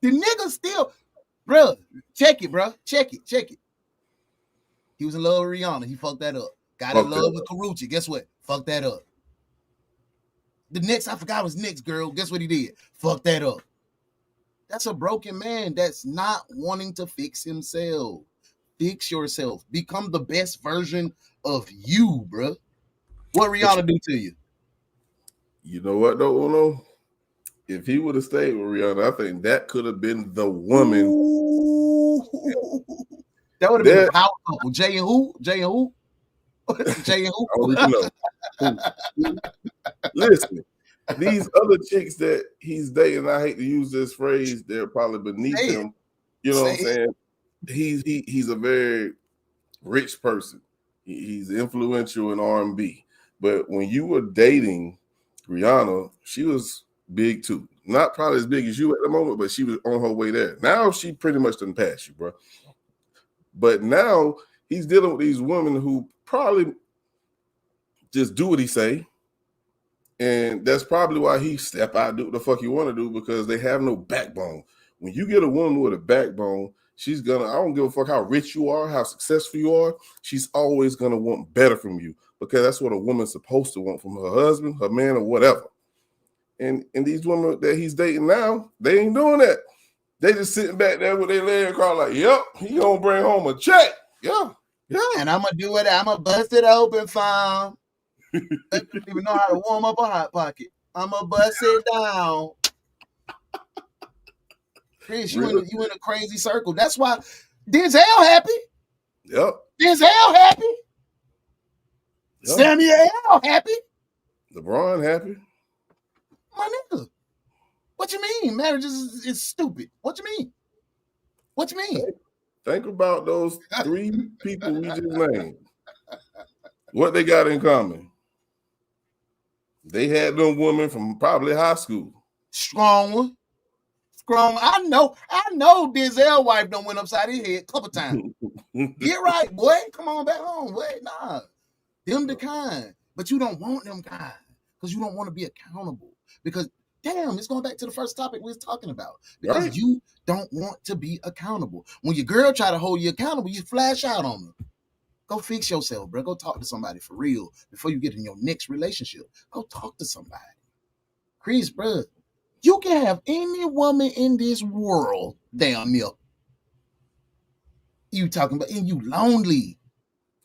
The nigga still. Bro, check it, bro. Check it. He was in love with Rihanna. He fucked that up. Got in love with Karrueche. Guess what? Fucked that up. The next, I forgot was next girl. Guess what he did? Fuck that up. That's a broken man that's not wanting to fix himself. Fix yourself. Become the best version of you, bro. What Rihanna do to you? You know what, though, Uno? If he would have stayed with Rihanna, I think that could have been the woman. Ooh. That would have been a power couple. Jay and who? Jay and who? Jay and who? I don't even know. Listen, these other chicks that he's dating, I hate to use this phrase, they're probably beneath him. You know what I'm saying? He's a very rich person. He's influential in R&B. But when you were dating Rihanna, she was big too. Not probably as big as you at the moment, but she was on her way there. Now she pretty much done passed you, bro. But now he's dealing with these women who probably just do what he say. And that's probably why he step out, do what the fuck he want to do, because they have no backbone. When you get a woman with a backbone, she's gonna, I don't give a fuck how rich you are, how successful you are, she's always gonna want better from you, because that's what a woman's supposed to want from her husband, her man, or whatever. And these women that he's dating now, they ain't doing that. They just sitting back there with their leg across like, yep, he gonna bring home a check. Yeah. And I'm gonna do it. I'm gonna bust it open, fam. They don't even know how to warm up a hot pocket. I'm gonna bust it down. Chris, you in a crazy circle. That's why Denzel happy. Yep. Denzel happy. Yep. Samuel happy. LeBron happy. My nigga. What you mean? Marriage is stupid. What you mean? What you mean? Think about those three people we just named. What they got in common? They had them women from probably high school. Strong one. Strong. I know Denzel's wife done went upside his head a couple times. Get right, boy. Come on back home. Boy. Nah. Them the kind. But you don't want them kind. Because you don't want to be accountable. Because damn, it's going back to the first topic we was talking about. Because you don't want to be accountable. When your girl try to hold you accountable, you flash out on her. Go fix yourself, bro. Go talk to somebody for real before you get in your next relationship. Go talk to somebody. Chris, bro, you can have any woman in this world, damn near. You talking about, and you lonely.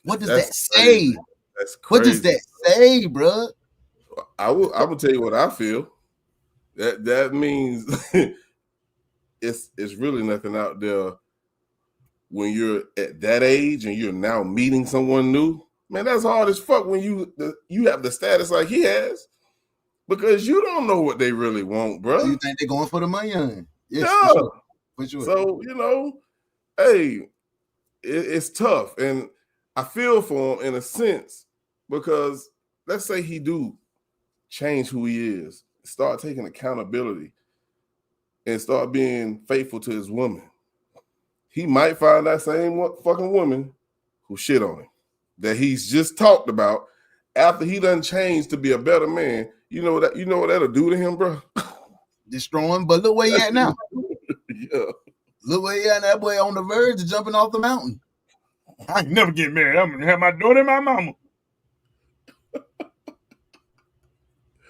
What does that say? That's crazy. What does that say, bro? I will tell you what I feel. That means it's really nothing out there when you're at that age and you're now meeting someone new. Man, that's hard as fuck when you have the status like he has, because you don't know what they really want, bro. So you think they're going for the money? Yes, yeah. For sure. So, hey, it's tough. And I feel for him in a sense, because let's say he do change who he is, start taking accountability, and start being faithful to his woman. He might find that same fucking woman who shit on him, that he's just talked about, after he done changed to be a better man. You know what that'll do to him, bro? Destroy him. But look where he at now. Yeah. Look where he at. That boy on the verge of jumping off the mountain. I can never get married. I'm gonna have my daughter and my mama.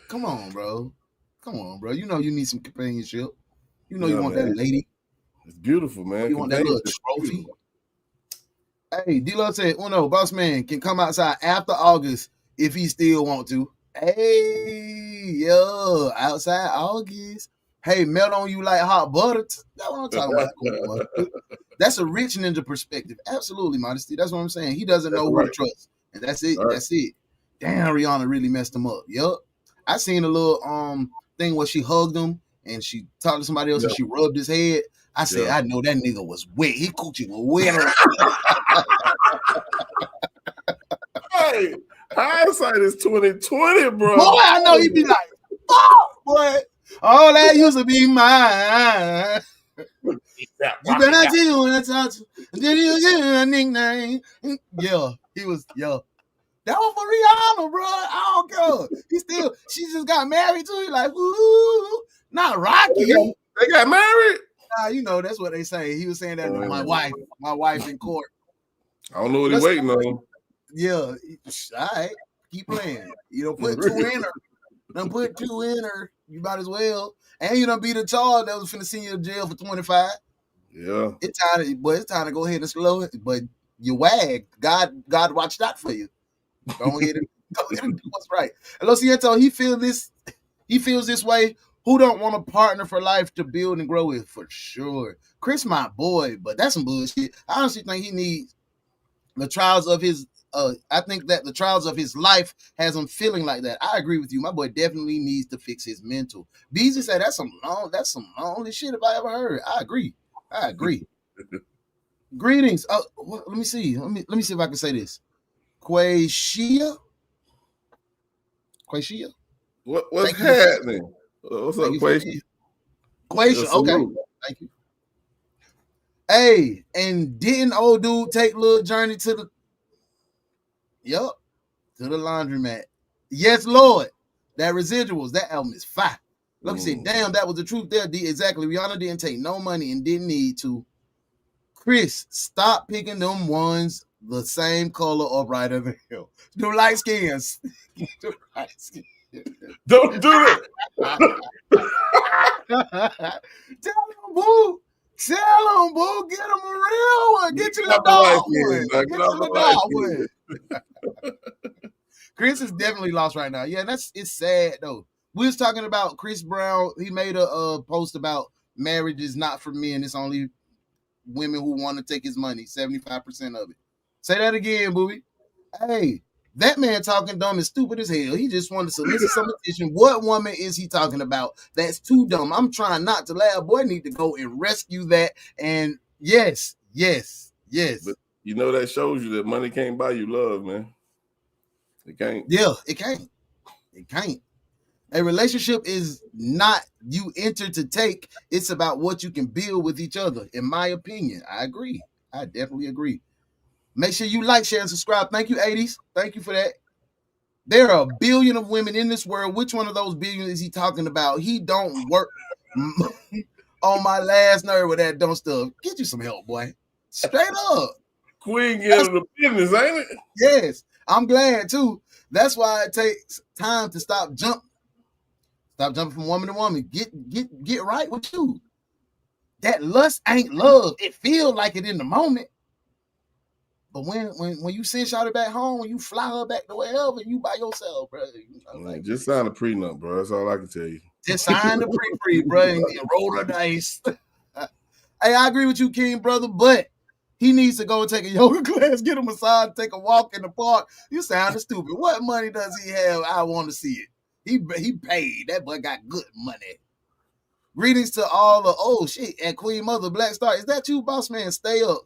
Come on, bro. You know you need some companionship. You know you want that lady. It's beautiful, man. You want that little trophy. Hey, D-Lo said, Uno, boss man can come outside after August if he still want to. Hey, yo, outside August. Hey, melt on you like hot butter. That's what I'm talking about. That's a rich ninja perspective. Absolutely, Modesty. That's what I'm saying. He doesn't know who to trust. And that's it. Right. That's it. Damn, Rihanna really messed him up. Yup. I seen a little thing where she hugged him and she talked to somebody else and she rubbed his head. I said, I know that nigga was wet. He coochie was wet. Hey, hindsight is 2020, bro. Boy, I know he'd be like, fuck, boy. All that used to be mine. You better not tell when I talk to you. Did you get a nickname? Yeah, he was, yeah. That was for Rihanna, bro. I don't care. She just got married to him. Like, ooh, not Rocky. They got married? Nah, you know that's what they say. He was saying that my wife in court. I don't know what he's waiting on. Yeah, all right, keep playing. You don't put two in her. Don't put two in her. You might as well. And you don't be the child that was finna send you to jail for 25. Yeah, it's time to go ahead and slow it. But you wag. God watched out for you. Go ahead and do what's right. And Lociento, he feels this way. Who don't want a partner for life to build and grow with? For sure. Chris, my boy, but that's some bullshit. I honestly think he needs the trials of his I think that the trials of his life has him feeling like that. I agree with you. My boy definitely needs to fix his mental. Beezy said that's some lonely shit if I ever heard. I agree. Greetings. Oh, let me see. Let me see if I can say this. 𝐂𝐍𝐓𝐄𝐍𝐓. What's happening? What's up, 𝐂𝐍𝐓𝐄𝐍𝐓? 𝐂𝐍𝐓, okay. Thank you. Hey, and didn't old dude take a little journey to the laundromat? Yes, Lord. That Residuals, that album is fire. Look, said, damn, that was the truth there. Exactly. Rihanna didn't take no money and didn't need to. Chris, stop picking them ones the same color or brighter than him. Do light skins. Don't do it. Tell him, boo. Tell him, boo. Get him a real one. Get you the dog one. Get you the dog one. Chris is definitely lost right now. Yeah, it's sad though. We was talking about Chris Brown. He made a post about marriage is not for men. It's only women who want to take his money. 75% of it. Say that again, booby. Hey, that man talking dumb is stupid as hell. He just wanted to solicit some attention. What woman is he talking about? That's too dumb. I'm trying not to laugh. Boy, need to go and rescue that. And yes. But you know that shows you that money can't buy you love, man. It can't. Yeah, it can't. It can't. A relationship is not you enter to take. It's about what you can build with each other. In my opinion, I agree. I definitely agree. Make sure you like, share, and subscribe. Thank you, 80s. Thank you for that. There are a billion of women in this world. Which one of those billion is he talking about? He don't work on my last nerve with that dumb stuff. Get you some help, boy. Straight up. Queen getting the business, ain't it? Yes. I'm glad, too. That's why it takes time to stop jumping from woman to woman. Get right with you. That lust ain't love. It feels like it in the moment. But when you send Shawty back home, when you fly her back to wherever, you by yourself, bro. Just sign a prenup, bro. That's all I can tell you. Just sign the pre, bro, and roll the dice. Hey, I agree with you, King, brother, but he needs to go and take a yoga class, get a massage, take a walk in the park. You sound stupid. What money does he have? I want to see it. He paid. That boy got good money. Greetings to all the and Queen Mother Black Star. Is that you, boss man? Stay up.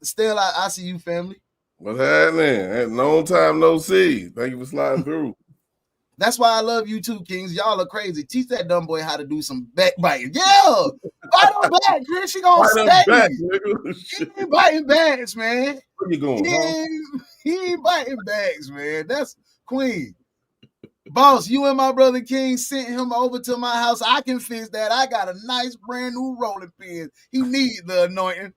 Still, I see you, family. What's happening? Long time no see. Thank you for sliding through. That's why I love you too, Kings. Y'all are crazy. Teach that dumb boy how to do some backbiting. Yeah, bite him back, Chris. She gonna stay. He ain't biting backs, man. Where you going? He ain't biting backs, man. That's Queen. Boss, you and my brother King sent him over to my house. I can fix that. I got a nice brand new rolling pin. He needs the anointing.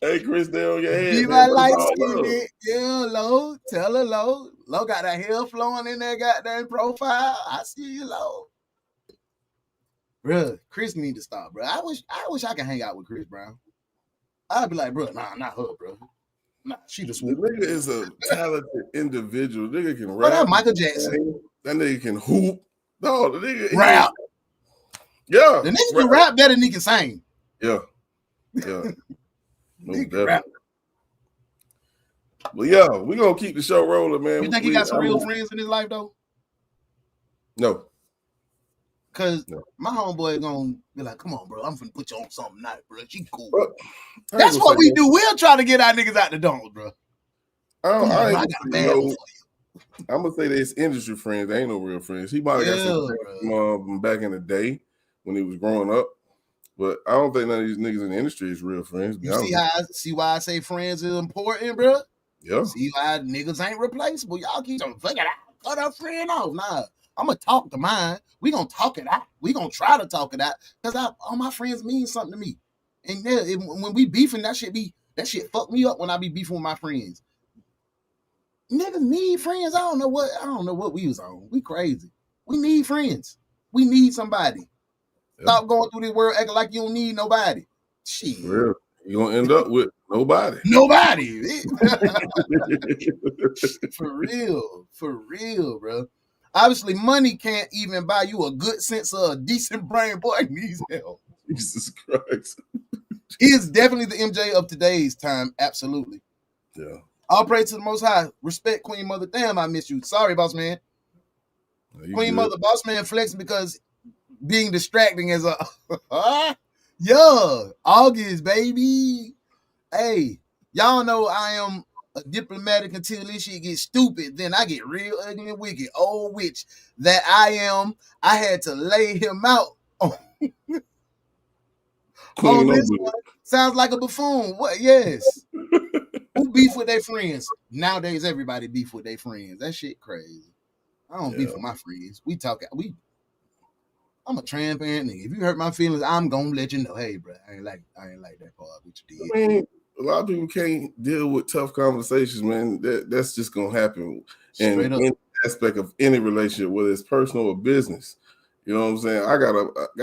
Hey, Chris, stay on your head. You might like skin. Yeah, Lo. Tell her, Lo. Lo got that hair flowing in that goddamn profile. I see you, Lo. Bruh, Chris need to stop, bro. I wish I could hang out with Chris Brown. I'd be like, bro, nah, not her, bro. Nah, she the swoop. The nigga is a talented individual. The nigga can rap. What up, Michael Jackson? That nigga can hoop. No, the nigga rap. Yeah. The nigga can rap better than he can sing. Yeah. No, rap. Well, yeah, we're gonna keep the show rolling, man. You think he got some real friends in his life though? No. Cause my homeboy gonna be like, come on, bro, I'm finna put you on something nice, bro. She cool. That's what we do. We'll try to get our niggas out the dongs, bro. I'm gonna say this industry friends. They ain't no real friends. He might have got some friends from back in the day when he was growing up. But I don't think none of these niggas in the industry is real friends. You see why I say friends is important, bro? Yeah. See why niggas ain't replaceable. Y'all keep on fucking out. Cut our friend off. Nah. I'm gonna talk to mine. We gonna talk it out. We gonna try to talk it out because all my friends mean something to me. And when we beefing, that shit fuck me up when I be beefing with my friends. Niggas need friends. I don't know what we was on. We crazy. We need friends. We need somebody. Yep. Stop going through this world acting like you don't need nobody. Shit. You're gonna end up with nobody. Nobody. For real, bro. Obviously, money can't even buy you a good sense of a decent brain. Boy, needs help. Jesus Christ. He is definitely the MJ of today's time. Absolutely. Yeah. All praise to the Most High. Respect Queen Mother. Damn, I miss you. Sorry, boss man. Queen Mother, boss man flexing because being distracting as a August, baby. Hey, y'all know I am a diplomatic until this shit gets stupid. Then I get real ugly and wicked. Old witch that I am. I had to lay him out. Queen this one. Sounds like a buffoon. What? Yes. Who beef with their friends? Nowadays, everybody beef with their friends. That shit crazy. I don't beef with my friends. I'm a transparent nigga. If you hurt my feelings, I'm gonna let you know. Hey, bro, I ain't like that part. What you did. I mean, a lot of people can't deal with tough conversations, man. That's just gonna happen in any aspect of any relationship, whether it's personal or business. You know what I'm saying? I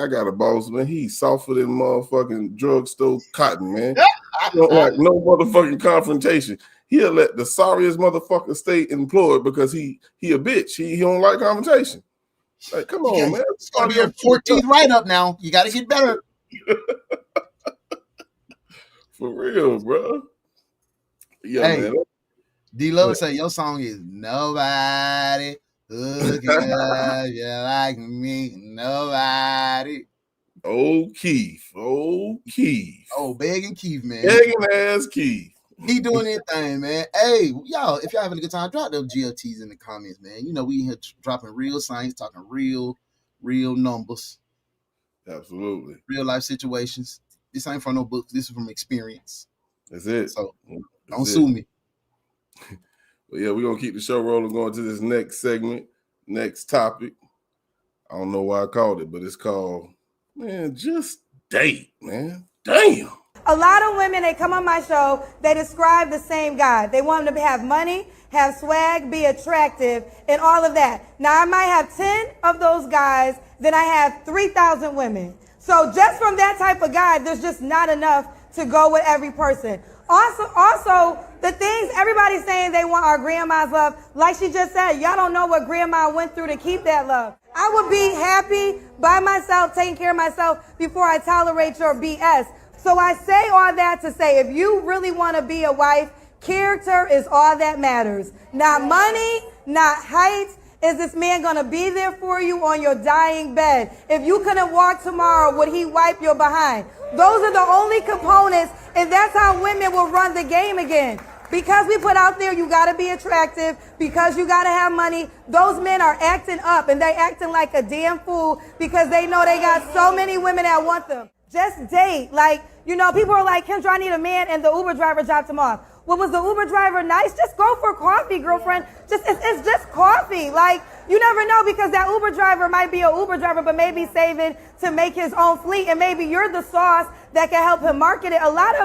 got a boss, man. He's softer than motherfucking drugstore cotton, man. Like no motherfucking confrontation. He'll let the sorriest motherfucker stay employed because he a bitch. He don't like confrontation. Like, come on, man. It's gonna be your 14th write-up now. You gotta get better. For real, bro. Yeah, hey, man. D-Lo say your song is Nobody Who Can Love You Like Me. Nobody. 𝐿𝐻. Oh, begging Keith, man. Begging ass Keith. He doing his thing, man. Hey, y'all, if y'all having a good time, drop them GLTs in the comments, man. You know, we here dropping real science, talking real numbers. Absolutely. Real life situations. This ain't from no books. This is from experience. That's it. So don't sue me. But yeah, we're going to keep the show rolling, going to this next segment, next topic. I don't know why I called it, but it's called, man, just date, man. Damn. A lot of women, they come on my show, they describe the same guy. They want him to have money, have swag, be attractive, and all of that. Now, I might have 10 of those guys, then I have 3,000 women. So just from that type of guy, there's just not enough to go with every person. Also, the things everybody's saying they want our grandma's love, like she just said, y'all don't know what grandma went through to keep that love. I would be happy by myself, taking care of myself before I tolerate your BS. So I say all that to say, if you really want to be a wife, character is all that matters. Not money, not height. Is this man going to be there for you on your dying bed? If you couldn't walk tomorrow, would he wipe your behind? Those are the only components, and that's how women will run the game again. Because we put out there, you got to be attractive, because you got to have money, those men are acting up, and they acting like a damn fool because they know they got so many women that want them. Just date. Like, you know, people are like, Kendra, I need a man, and the Uber driver dropped him off. Well, was the Uber driver nice? Just go for coffee, girlfriend. It's just coffee. Like, you never know, because that Uber driver might be an Uber driver, but maybe saving to make his own fleet, and maybe you're the sauce that can help him market it. A lot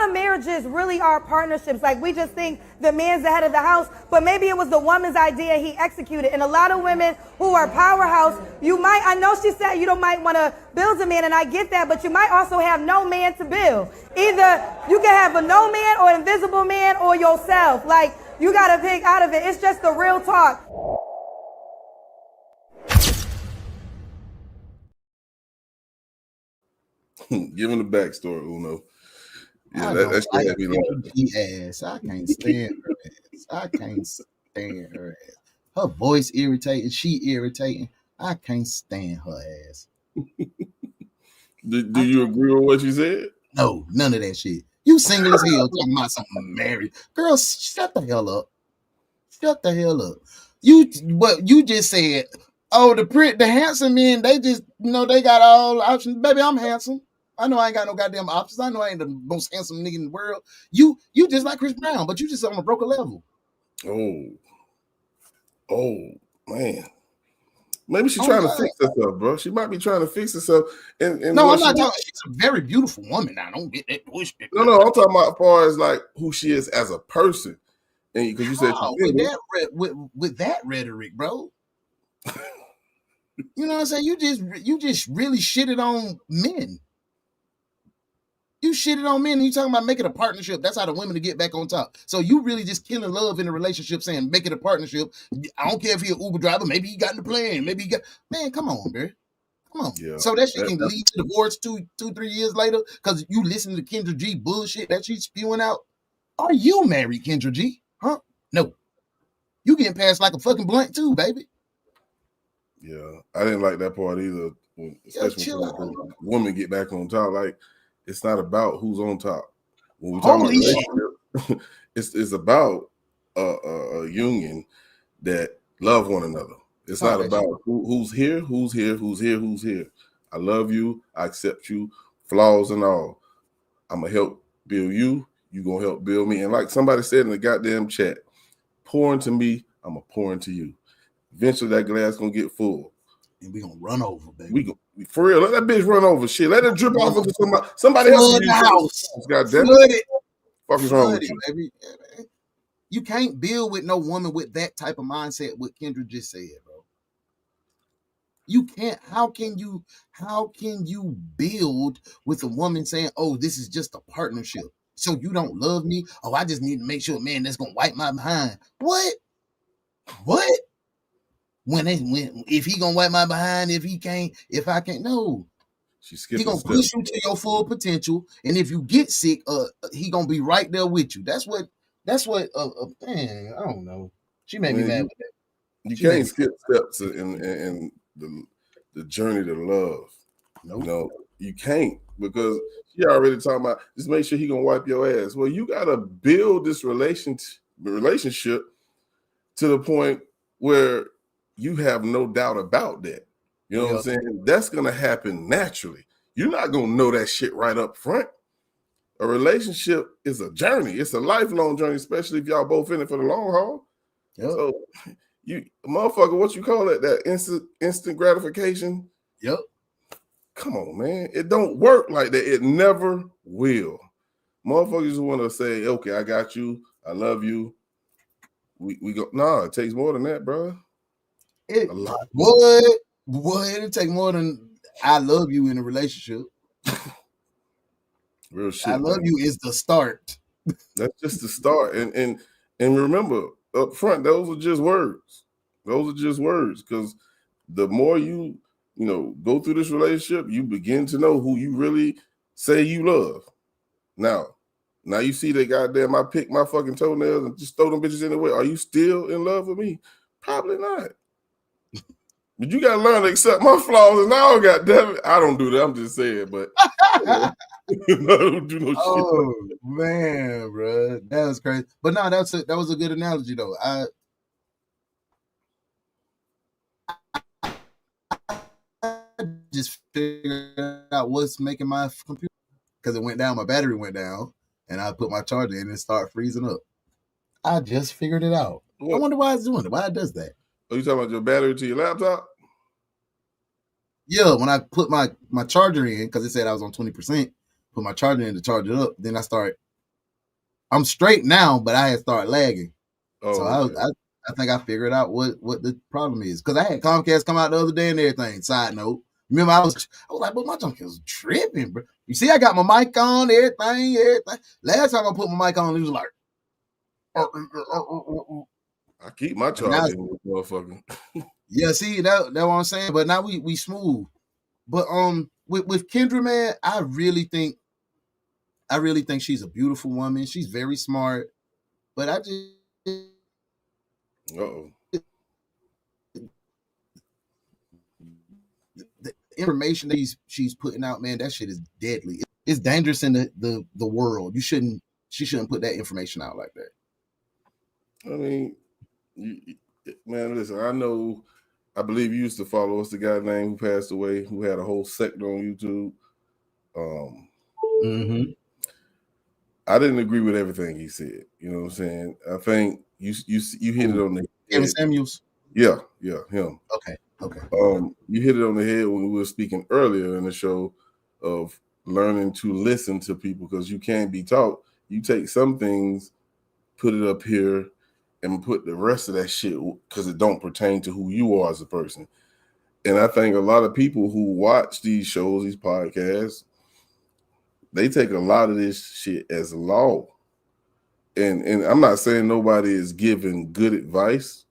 of marriages really are partnerships. Like, we just think the man's the head of the house, but maybe it was the woman's idea, he executed. And a lot of women who are powerhouse, I know she said you don't might want to build a man, and I get that, but you might also have no man to build. Either you can have a no man or invisible man or yourself. Like, you got to pick out of it. It's just the real talk. Give him the backstory, Uno. Yeah, that's ass. I can't stand her ass. I can't stand her ass. Her voice irritating. She irritating. I can't stand her ass. Do you agree with what you said? No, none of that shit. You single as hell talking about something married. Girl, shut the hell up. Shut the hell up. You just said, oh, the handsome men, they just, they got all options. Baby, I'm handsome. I know I ain't got no goddamn options. I know I ain't the most handsome nigga in the world. You just like Chris Brown, but you just on a broker level. Oh, man. Maybe she's trying to fix herself, bro. She might be trying to fix herself. And no, I'm not talking. She's a very beautiful woman. Now, don't get that bullshit. No, I'm talking about as far as like who she is as a person. And because you said with that rhetoric, bro. You know what I'm saying? You just really shitted on men. You shitted on men and you talking about making a partnership. That's how the women to get back on top. So you really just killing love in a relationship saying make it a partnership. I don't care if he an Uber driver. Maybe he got in the plan. Maybe he got... Man, come on, bro. Come on. Yeah, so that shit can lead to divorce 3 years later because you listen to Kendra G bullshit that she's spewing out. Are you married, Kendra G? Huh? No. You getting passed like a fucking blunt too, baby. Yeah, I didn't like that part either. Especially when the woman get back on top. Like, it's not about who's on top. When we talk about relationship, it's about a union that love one another. It's not about who's here. I love you. I accept you, flaws and all. I'm gonna help build you. You gonna help build me. And like somebody said in the goddamn chat, pour into me, I'm gonna pour into you. Eventually that glass gonna get full. And we gonna run over, baby. We go for real. Let that bitch run over. Shit. Let it drip off into somebody else in the house. God damn it. Fuck is wrong with you? Baby. You can't build with no woman with that type of mindset. What Kendra just said, bro. You can't. How can you build with a woman saying, "Oh, this is just a partnership"? So you don't love me? Oh, I just need to make sure, man, that's gonna wipe my behind. What? When if he gonna wipe my behind, if I can't, no. He gonna push you to your full potential, and if you get sick, he gonna be right there with you. That's what. Man, I don't know. She made me mad with that. You can't skip steps in the journey to love. Nope. You know, you can't because she already talking about just make sure he gonna wipe your ass. Well, you gotta build this relationship to the point where you have no doubt about that. You know what I'm saying? That's gonna happen naturally. You're not gonna know that shit right up front. A relationship is a journey. It's a lifelong journey, especially if y'all both in it for the long haul. Yep. So you motherfucker, what you call it? That instant gratification? Yep. Come on, man. It don't work like that. It never will. Motherfuckers just want to say, okay, I got you. I love you. We go. No, it takes more than that, bro. A lot. Boy, it'll take more than I love you in a relationship. Real shit. I love you is the start. That's just the start. And remember, up front, those are just words. Those are just words. Because the more you go through this relationship, you begin to know who you really say you love. Now you see that goddamn I pick my fucking toenails and just throw them bitches in the way. Are you still in love with me? Probably not. But you gotta learn to accept my flaws and all. Goddamn it, I don't do that. I'm just saying, but I don't do no shit. Oh man, bro, that was crazy. But no, that was a good analogy though. I just figured out what's making my computer because it went down. My battery went down, and I put my charger in and it started freezing up. I just figured it out. What? I wonder why it's doing it. Why it does that? Are you talking about your battery to your laptop? Yeah, when I put my charger in, because it said I was on 20%, put my charger in to charge it up. Then I'm straight now, but I had started lagging. Oh, so okay. I think I figured out what the problem is. Because I had Comcast come out the other day and everything. Side note. Remember, I was like, but my junk is tripping, bro. You see, I got my mic on, everything. Last time I put my mic on, it was like, I keep my charger in this motherfucker. Yeah, see, that's what I'm saying. But now we smooth. But with Kendra, man, I really think she's a beautiful woman. She's very smart. But I just the information that she's putting out, man, that shit is deadly. It's dangerous in the world. She shouldn't put that information out like that. I mean, man, listen, I believe you used to follow us, the guy named who passed away, who had a whole sect on YouTube. I didn't agree with everything he said. You know what I'm saying? I think you hit it on the Kevin Samuels. Yeah, him. Okay. Okay. You hit it on the head when we were speaking earlier in the show of learning to listen to people, because you can't be taught. You take some things, put it up here, and put the rest of that shit because it don't pertain to who you are as a person. And I think a lot of people who watch these shows, these podcasts, they take a lot of this shit as law. And I'm not saying nobody is giving good advice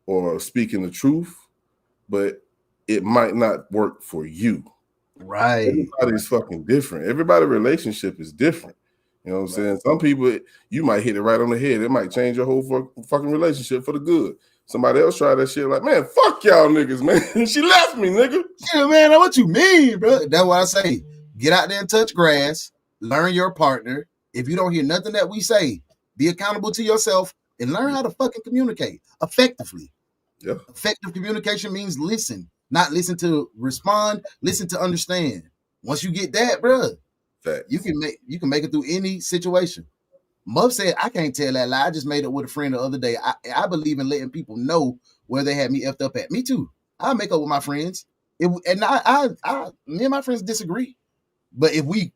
or speaking the truth, but it might not work for you. Right. Everybody's fucking different. Everybody's relationship is different. You know what I'm saying? Some people, you might hit it right on the head. It might change your whole fucking relationship for the good. Somebody else try that shit like, man, fuck y'all niggas, man. She left me, nigga. Yeah, man, what you mean, bro? That's what I say. Get out there and touch grass. Learn your partner. If you don't hear nothing that we say, be accountable to yourself and learn how to fucking communicate effectively. Yeah. Effective communication means listen, not listen to respond, listen to understand. Once you get that, bro, you can make it through any situation. Muff said, I can't tell that lie. I just made it with a friend the other day. I believe in letting people know where they had me effed up at. Me too. I make up with my friends. Me and my friends disagree. But if we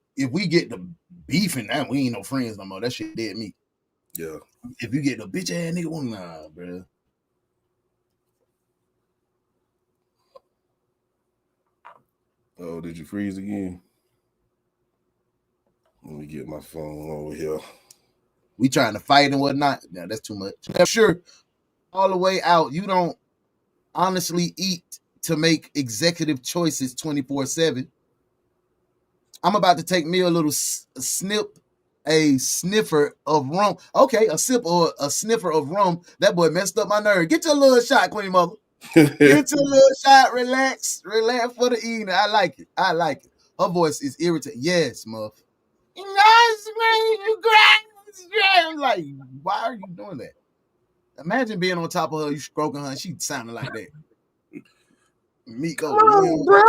get the beefing, now we ain't no friends no more. That shit dead meat. Yeah. If you get the bitch ass nigga, well, nah, bro. Oh, did you freeze again? Let me get my phone over here. We trying to fight and whatnot. Now that's too much. I'm sure all the way out, you don't honestly eat to make executive choices 24/7. I'm about to take me a little sniffer of rum. Okay, a sip or a sniffer of rum. That boy messed up my nerve. Get your little shot, Queen Mother. Get your little shot. Relax for the evening. I like it. Her voice is irritating. Yes, Muff. I'm like, why are you doing that? Imagine being on top of her, you stroking her, and she sounded like that. Miko. Bro.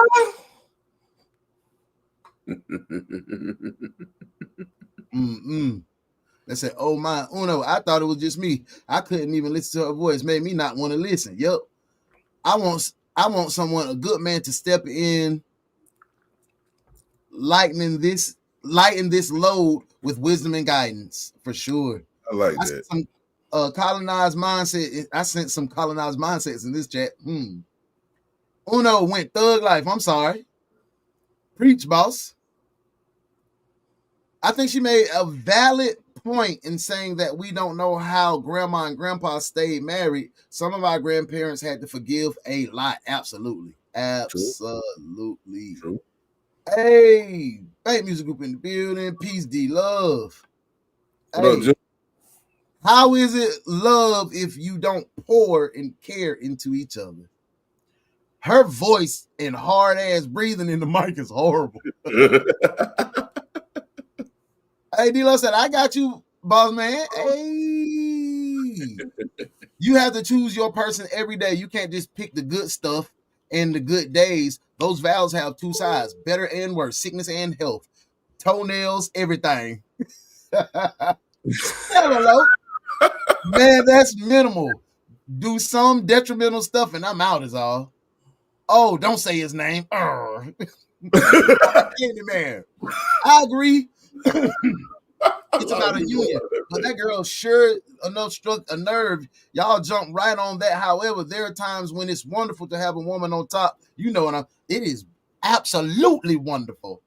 They said, oh my Uno, I thought it was just me. I couldn't even listen to her voice. Made me not want to listen. Yep. I want someone, a good man, to step in, lighten this load with wisdom and guidance, for sure. I like that. Some colonized mindset. I sent some colonized mindsets in this chat. Uno went thug life. I'm sorry. Preach, boss. I think she made a valid point in saying that we don't know how grandma and grandpa stayed married. Some of our grandparents had to forgive a lot. Absolutely. True. Hey, Bank Music Group in the building. Peace, D love. Hey, how is it love if you don't pour and care into each other? Her voice and hard ass breathing in the mic is horrible. Hey, D-Lo said, I got you, boss man. Hey. You have to choose your person every day. You can't just pick the good stuff and the good days. Those vows have two sides, better and worse, sickness and health, toenails, everything. Hello. Man, that's minimal. Do some detrimental stuff and I'm out is all. Oh, don't say his name. Candyman. I agree. It's about a union, but that girl sure enough struck a nerve. Y'all jump right on that. However, there are times when it's wonderful to have a woman on top. You know, it is absolutely wonderful,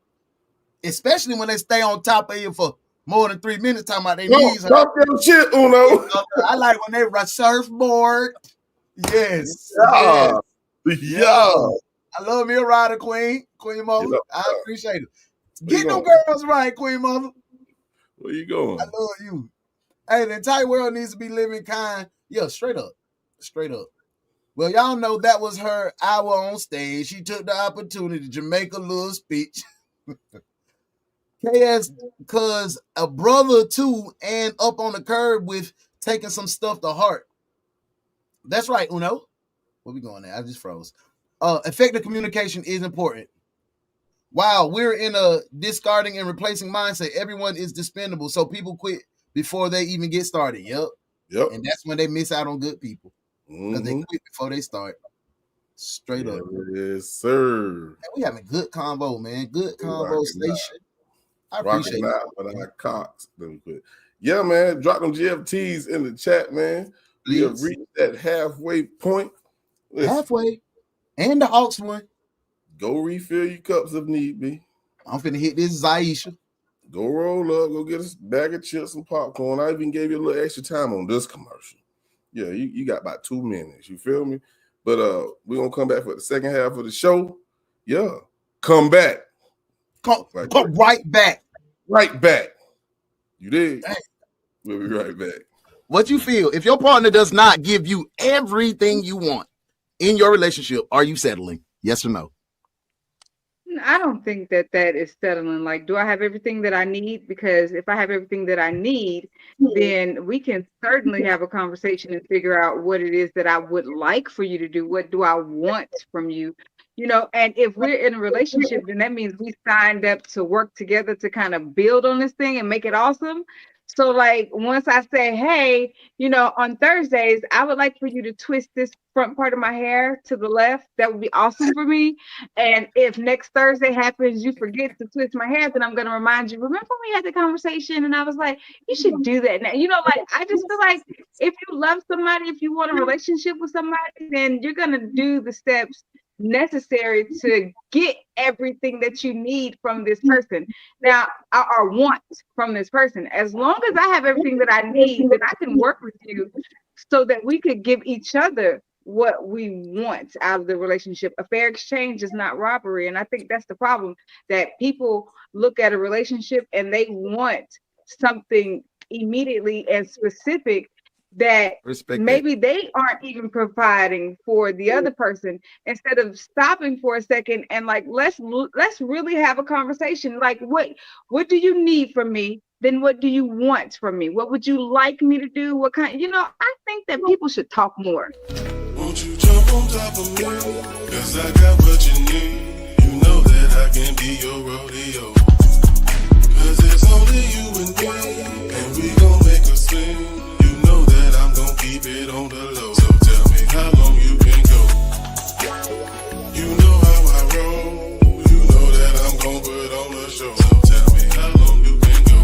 especially when they stay on top of you for more than 3 minutes. Talking about their knees. Talk that shit, Uno. I like when they run surfboard. Yes. Yeah. I love me a rider, Queen Mother. I appreciate it. Get them girls right, Queen Mother. Where you going? I love you. Hey, the entire world needs to be living kind. Yeah, straight up. Well, y'all know that was her hour on stage. She took the opportunity to make a little speech. 𝐂𝐎𝐍𝐓, a brother too, and up on the curb with taking some stuff to heart. That's right, Uno. Where we going now? I just froze. Effective communication is important. Wow, we're in a discarding and replacing mindset. Everyone is dispendable, so people quit before they even get started. Yep. And that's when they miss out on good people because they quit before they start. Straight up. Yes, sir. Man, we having good convo, man. Good conversation. I appreciate it. But I Cox. Let me quit. Yeah, man. Drop them GFTs in the chat, man. Please. We have reached that halfway point. Listen, halfway. And the aux one. Go refill your cups if need be. I'm finna hit this Zaisha. Go roll up. Go get a bag of chips and popcorn. I even gave you a little extra time on this commercial. Yeah, you got about 2 minutes. You feel me? But we're going to come back for the second half of the show. Yeah. Come back. Come right back. Right back. You did. Dang. We'll be right back. What you feel? If your partner does not give you everything you want in your relationship, are you settling? Yes or no? I don't think that is settling. Like, do I have everything that I need? Because if I have everything that I need, then we can certainly have a conversation and figure out what it is that I would like for you to do. What do I want from you? You know, and if we're in a relationship, then that means we signed up to work together to kind of build on this thing and make it awesome. So like once I say, hey, you know, on Thursdays, I would like for you to twist this front part of my hair to the left. That would be awesome for me. And if next Thursday happens, you forget to twist my hair, then I'm going to remind you, remember we had the conversation and I was like, you should do that now. You know, like, I just feel like if you love somebody, if you want a relationship with somebody, then you're going to do the steps necessary to get everything that you need from this person now or want from this person. As long as I have everything that I need, then I can work with you so that we could give each other what we want out of the relationship. A fair exchange is not robbery. And I think that's the problem, that people look at a relationship and they want something immediately and specific that maybe they aren't even providing for the other person, instead of stopping for a second and like, let's really have a conversation. Like, what do you need from me? Then what do you want from me? What would you like me to do? What kind, you know, I think that people should talk more. Won't you jump on top of me? 'Cause I got what you need. You know that I can be your rodeo. 'Cause it's only you and me, and we gon' make a swing. Keep it on the low. So tell me how long you can go. You know how I roll. You know that I'm gon' put on the show. So tell me how long you can go.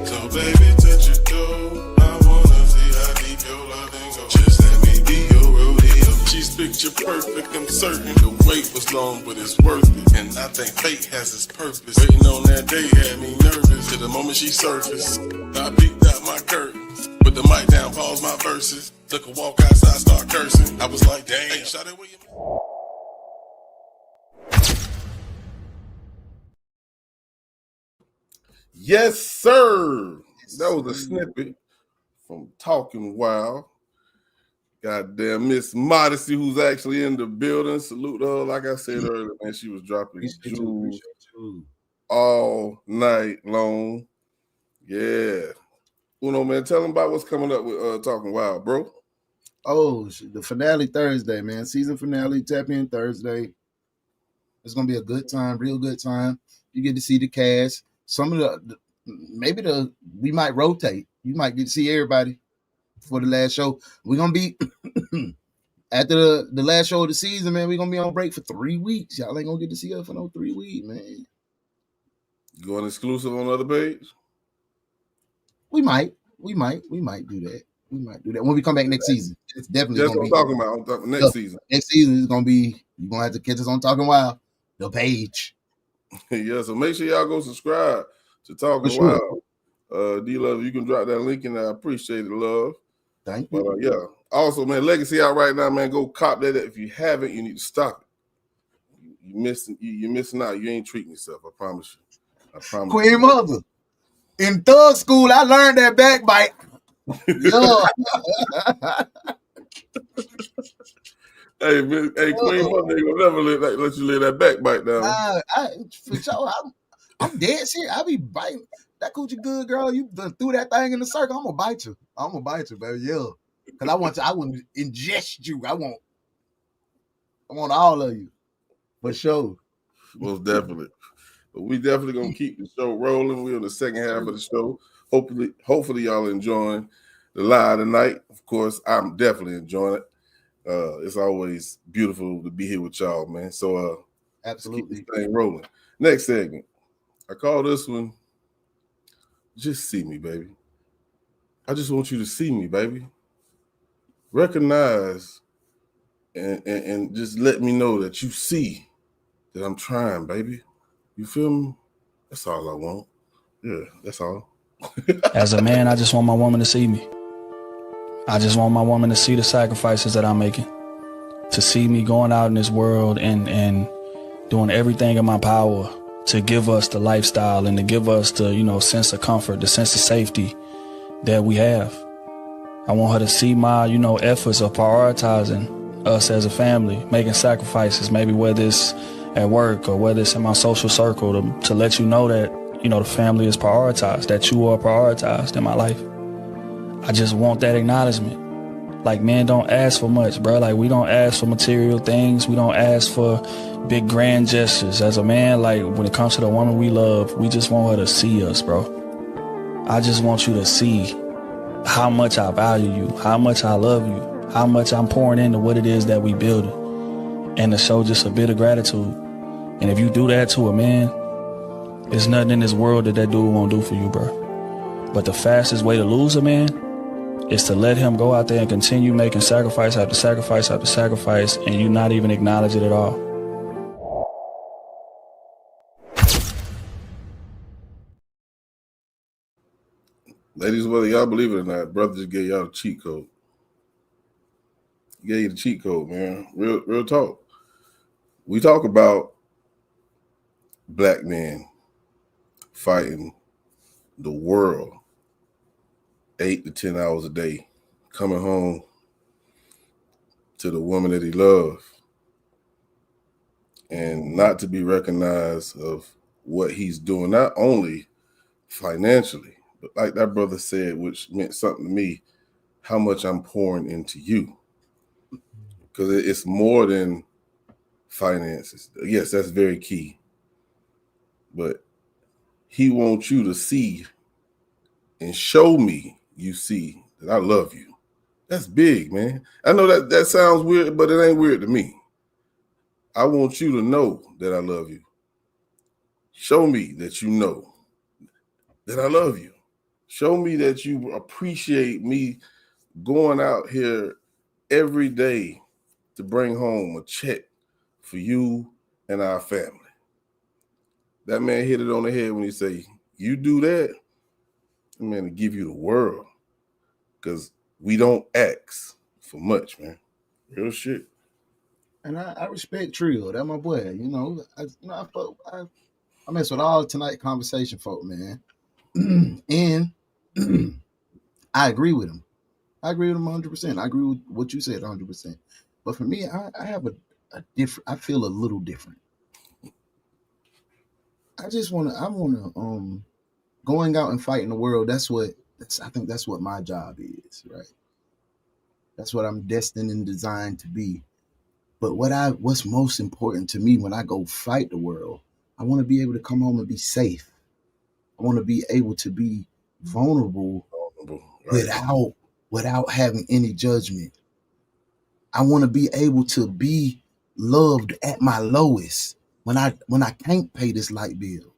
So baby, touch your toe. I wanna see how deep your loving goes. Just let me be your rodeo. She's picture perfect, I'm certain. The wait was long, but it's worth it. And I think fate has its purpose. Waiting on that day had me nervous. Till the moment she surfaced, I peeked out my curtain. Put the mic down, pause my verses. Took a walk outside, start cursing. I was like, dang, hey, shot it with you. Yes, sir. That was a snippet from Talking Wild. Goddamn Miss Modesty, who's actually in the building. Salute her. Like I said earlier, man, she was dropping jewels all night long. Yeah. Uno, man, tell them about what's coming up with Talking Wild, bro. Oh, the finale Thursday, man. Season finale, tap in Thursday. It's going to be a good time, real good time. You get to see the cast. Some of we might rotate. You might get to see everybody for the last show. We're going to be, after the last show of the season, man, we're going to be on break for 3 weeks. Y'all ain't going to get to see us for no 3 weeks, man. You going exclusive on the other page? We might do that. We might do that when we come back next season. It's definitely going to be. That's what I'm talking about. Next season. Next season is going to be, you're going to have to catch us on Talking Wild, the page. Yeah, so make sure y'all go subscribe to Talking Wild. D-Love, you can drop that link and I appreciate it, love. Thank you. But yeah. Also, man, Legacy out right now, man. Go cop that. If you haven't, you need to stop it. You're missing out. You ain't treating yourself. I promise you. Queen Mother. In thug school, I learned that backbite. Hey, Queen Mother ain't gonna never let you lay that backbite down. For sure, I'm dead shit. I be biting that coochie good, girl. You threw that thing in the circle. I'm gonna bite you, baby. Yeah, because I want to ingest you. I want all of you, for sure. Most definitely. But we definitely gonna keep the show rolling. We're on the second half of the show. Hopefully y'all enjoying the live tonight. Of course, I'm definitely enjoying it. It's always beautiful to be here with y'all, man. So absolutely, keep this thing rolling. Next segment, I call this one "Just See Me, Baby." I just want you to see me, baby. Recognize and just let me know that you see that I'm trying, baby. You feel me? That's all I want. Yeah, that's all. As a man, I just want my woman to see me. I just want my woman to see the sacrifices that I'm making, to see me going out in this world and doing everything in my power to give us the lifestyle and to give us the, sense of comfort, the sense of safety that we have. I want her to see my, efforts of prioritizing us as a family, making sacrifices, maybe whether it's at work or whether it's in my social circle, to let you know that, the family is prioritized, that you are prioritized in my life. I just want that acknowledgement. Like, men don't ask for much, bro. Like, we don't ask for material things. We don't ask for big grand gestures. As a man, like, when it comes to the woman we love, we just want her to see us, bro. I just want you to see how much I value you, how much I love you, how much I'm pouring into what it is that we building, and to show just a bit of gratitude. And if you do that to a man, there's nothing in this world that dude won't do for you, bro. But the fastest way to lose a man is to let him go out there and continue making sacrifice after sacrifice after sacrifice, and you not even acknowledge it at all. Ladies, whether y'all believe it or not, brother just gave y'all the cheat code. He gave you the cheat code, man. Real talk. We talk about black men fighting the world 8 to 10 hours a day, coming home to the woman that he loves, and not to be recognized of what he's doing, not only financially, but like that brother said, which meant something to me, how much I'm pouring into you. Because it's more than finances. Yes, that's very key. But he wants you to see and show me you see that I love you. That's big, man. I know that sounds weird, but it ain't weird to me. I want you to know that I love you. Show me that you know that I love you. Show me that you appreciate me going out here every day to bring home a check for you and our family. That man hit it on the head when he say, you do that, that man will give you the world. Because we don't ask for much, man. Real shit. And I respect Trio. That's my boy. I mess with all tonight conversation folk, man. And I agree with him. I agree with him 100%. I agree with what you said 100%. But for me, I have a different, I feel a little different. I want to, going out and fighting the world, I think that's what my job is, right? That's what I'm destined and designed to be. But what's most important to me when I go fight the world, I want to be able to come home and be safe. I want to be able to be vulnerable right, without having any judgment. I want to be able to be loved at my lowest when I can't pay this light bill.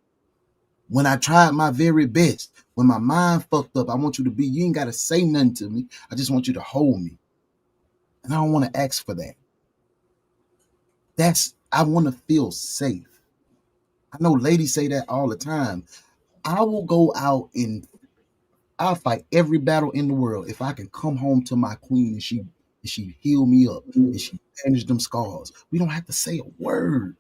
When I tried my very best, when my mind fucked up, I want you to be, you ain't got to say nothing to me. I just want you to hold me. And I don't want to ask for that. I want to feel safe. I know ladies say that all the time. I will go out and I'll fight every battle in the world if I can come home to my queen and she heal me up and she bandage them scars. We don't have to say a word.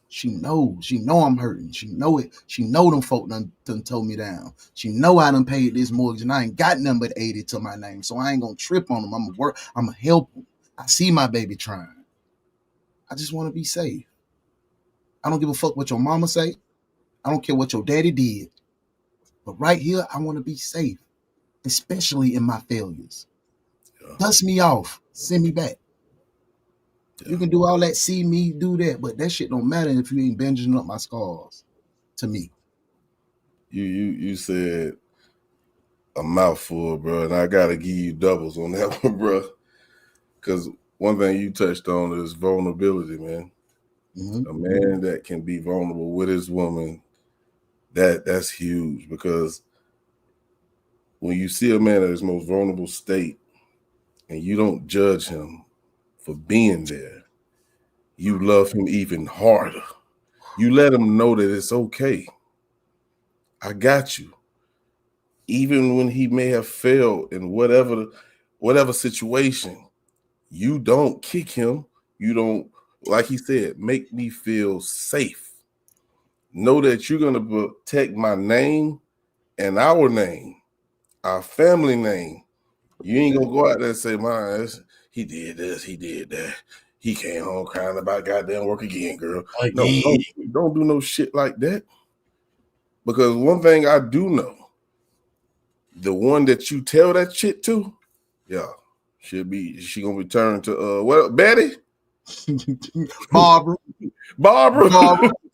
She know I'm hurting. She know it. She know them folk done told me down. She know I done paid this mortgage and I ain't got nothing but 80 to my name. So I ain't gonna trip on them. I'm gonna work. I'm gonna help them. I see my baby trying. I just want to be safe. I don't give a fuck what your mama say. I don't care what your daddy did. But right here, I want to be safe, especially in my failures. Yeah. Dust me off. Send me back. Yeah. You can do all that, see me, do that, but that shit don't matter if you ain't bandaging up my scars to me. You said a mouthful, bro, and I got to give you doubles on that one, bro. because one thing you touched on is vulnerability, man. A man that can be vulnerable with his woman, that's huge, because when you see a man at his most vulnerable state and you don't judge him for being there, you love him even harder. You let him know that it's okay. I got you. Even when he may have failed in whatever situation, you don't kick him. You don't, like he said, make me feel safe. Know that you're going to protect my name and our name, our family name. You ain't going to go out there and say, man, he did this, he did that. He came home crying about goddamn work again, girl. No, don't do no shit like that. Because one thing I do know, the one that you tell that shit to, yeah, she gonna return to Betty? Barbara.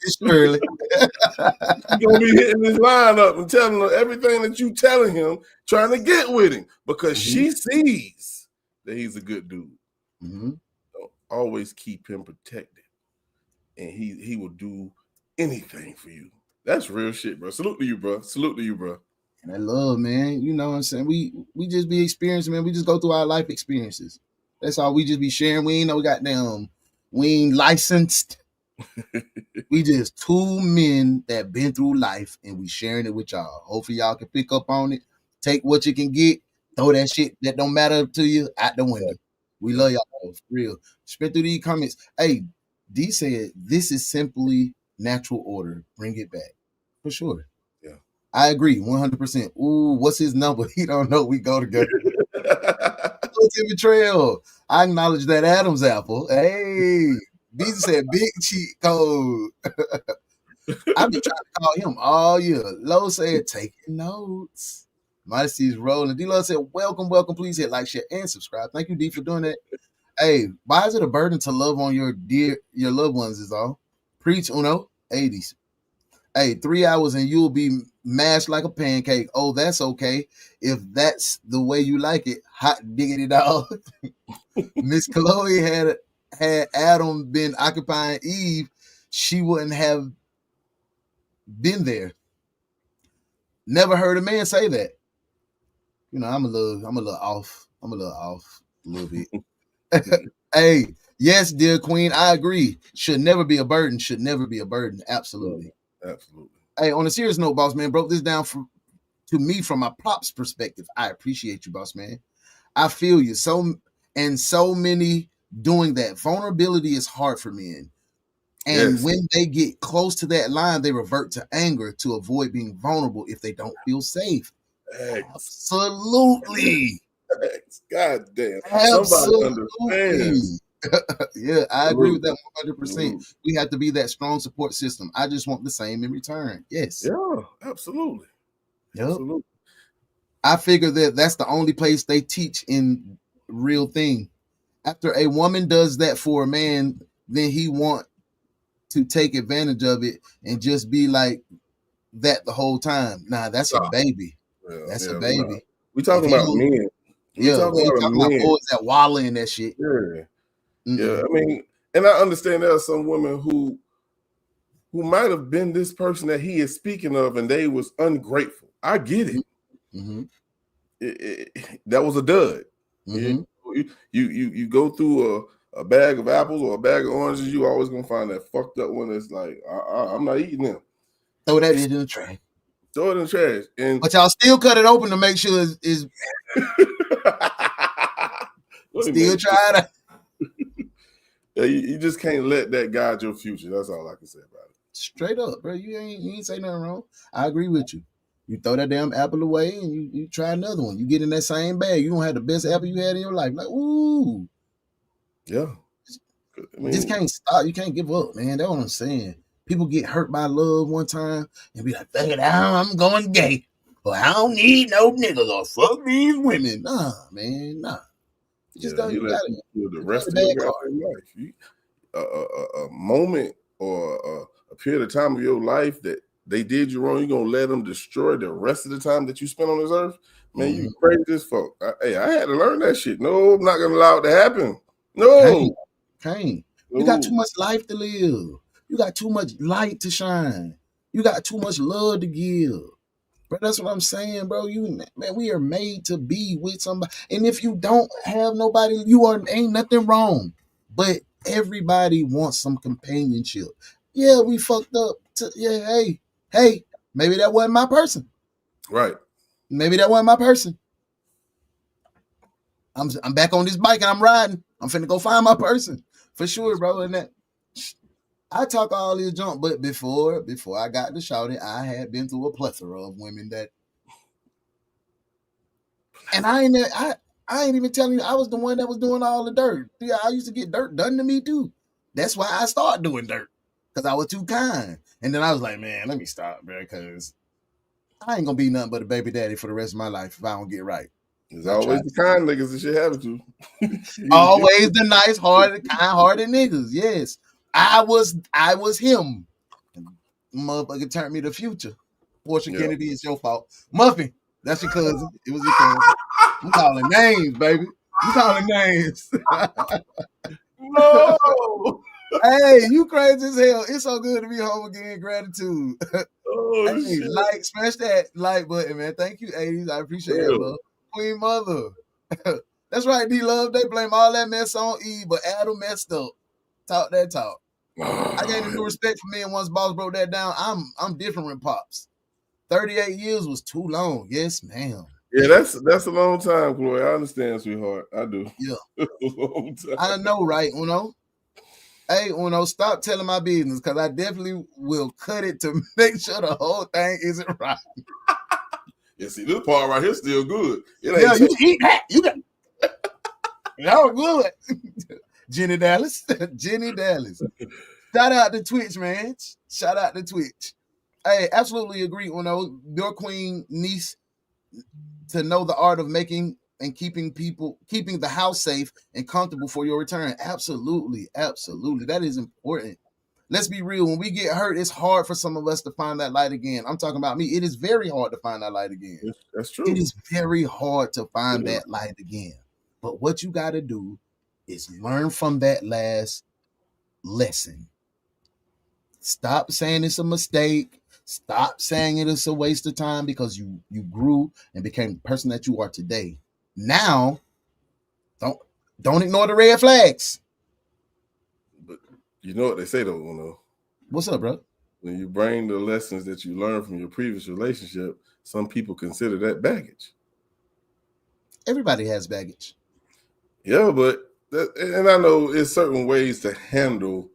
It's Shirley. He's gonna be hitting his line up and telling her everything that you telling him, trying to get with him, because she sees that he's a good dude. So always keep him protected, and he will do anything for you. That's real shit, bro. Salute to you, bro. Salute to you, bro. And I love, man. You know what I'm saying? We just be experiencing, man. We just go through our life experiences. That's all. We just be sharing. We ain't no goddamn, we ain't licensed. We just two men that been through life, and we sharing it with y'all. Hopefully y'all can pick up on it. Take what you can get. Throw that shit that don't matter to you out the window. We love y'all, for real. Spin through these comments. Hey, D said, this is simply natural order. Bring it back. For sure. Yeah. I agree, 100%. Ooh, what's his number? He don't know. We go together. Timmy Trail. I acknowledge that Adam's apple. Hey, D said big cheat code. I've been trying to call him all year. Low said taking notes. Modesty's rolling. D-Love said, welcome. Please hit like, share, and subscribe. Thank you, D, for doing that. Hey, why is it a burden to love on your loved ones is all? Preach, Uno. 80s. Hey, 3 hours and you'll be mashed like a pancake. Oh, that's okay. If that's the way you like it. Hot diggity dog. Miss Chloe had Adam been occupying Eve, she wouldn't have been there. Never heard a man say that. You know, I'm a little off. A little bit. Hey, yes, dear queen, I agree. Should never be a burden. Absolutely. Hey, on a serious note, boss man, broke this down to me from my props perspective. I appreciate you, boss man. I feel you. So many doing that. Vulnerability is hard for men. And when they get close to that line, they revert to anger to avoid being vulnerable if they don't feel safe. Absolutely. God damn. Absolutely. Yeah, I agree with that 100%. We have to be that strong support system. I just want the same in return. Yes. Yeah, absolutely. Yep. Absolutely. I figure that that's the only place they teach in real thing. After a woman does that for a man, then he want to take advantage of it and just be like that the whole time. Nah, that's a baby. That's a baby. Nah. We talking about men. We talking about boys that wallow in that shit. Yeah. Yeah, I mean, and I understand there are some women who might have been this person that he is speaking of, and they was ungrateful. I get it. That was a dud. You go through a bag of apples or a bag of oranges, you always gonna find that fucked up one that's like, I'm not eating them. Throw that in the trash. Throw it in the trash. But y'all still cut it open to make sure it's still try to. You just can't let that guide your future. That's all I can say about it. Straight up, bro. You ain't say nothing wrong. I agree with you. You throw that damn apple away and you try another one. You get in that same bag. You don't have the best apple you had in your life. Like, ooh. Yeah. This can't stop. You can't give up, man. That's what I'm saying. People get hurt by love one time and be like, fuck it out, I'm going gay. Or I don't need no niggas or fuck these women. Nah, man, nah. You let them feel the rest of your life. A moment or a period of time of your life that they did you wrong, you're going to let them destroy the rest of the time that you spent on this earth? Man, you crazy as fuck. Hey, I had to learn that shit. No, I'm not gonna allow it to happen. No. Can't. You got too much life to live. You got too much light to shine. You got too much love to give. Bro, that's what I'm saying, bro. Man, we are made to be with somebody. And if you don't have nobody, ain't nothing wrong. But everybody wants some companionship. Yeah, we fucked up. Hey, maybe that wasn't my person. Right. Maybe that wasn't my person. I'm back on this bike and I'm riding. I'm finna go find my person. For sure, bro. And that I talk all this junk, but before I got to shouting, I had been through a plethora of women that, and I ain't even telling you I was the one that was doing all the dirt. Yeah, I used to get dirt done to me too. That's why I started doing dirt, because I was too kind. And then I was like, man, let me stop, bro, because I ain't gonna be nothing but a baby daddy for the rest of my life if I don't get right. There's always the kind niggas that shit happen to. Always the nice, kind-hearted niggas. Yes, I was him. Motherfucker turned me to Future. Portia Kennedy, it's your fault. Muffin, that's your cousin. It was your cousin. I'm calling names, baby. I'm calling names. No. Hey, you crazy as hell. It's so good to be home again. Gratitude. Oh, hey, shit. Smash that like button, man. Thank you, 80s. I appreciate that, love. Queen Mother. That's right, D-Love. They blame all that mess on E, but Adam messed up. Talk that talk. I gained a new respect for me, and once Boss broke that down, I'm different with Pops. 38 years was too long. Yes, ma'am. Yeah, that's a long time, Chloe. I understand, sweetheart. I do. Yeah. I know, right, Uno? Hey, Uno, stop telling my business, because I definitely will cut it to make sure the whole thing isn't right. Yeah, see, this part right here still good. You eat that. You got y'all good. Jenny Dallas. Jenny Dallas. Shout out to Twitch, man. Shout out to Twitch. Hey, absolutely agree, Uno. Your queen needs to know the art of making and keeping the house safe and comfortable for your return. Absolutely. Absolutely. That is important. Let's be real. When we get hurt, it's hard for some of us to find that light again. I'm talking about me. It is very hard to find that light again. That's true. It is very hard to find that light again. But what you got to do is learn from that last lesson. Stop saying it's a mistake. Stop saying it is a waste of time, because you grew and became the person that you are today. Now, don't ignore the red flags. But you know what they say, though, Uno. What's up, bro? When you bring the lessons that you learned from your previous relationship, some people consider that baggage. Everybody has baggage. Yeah, but and I know it's certain ways to handle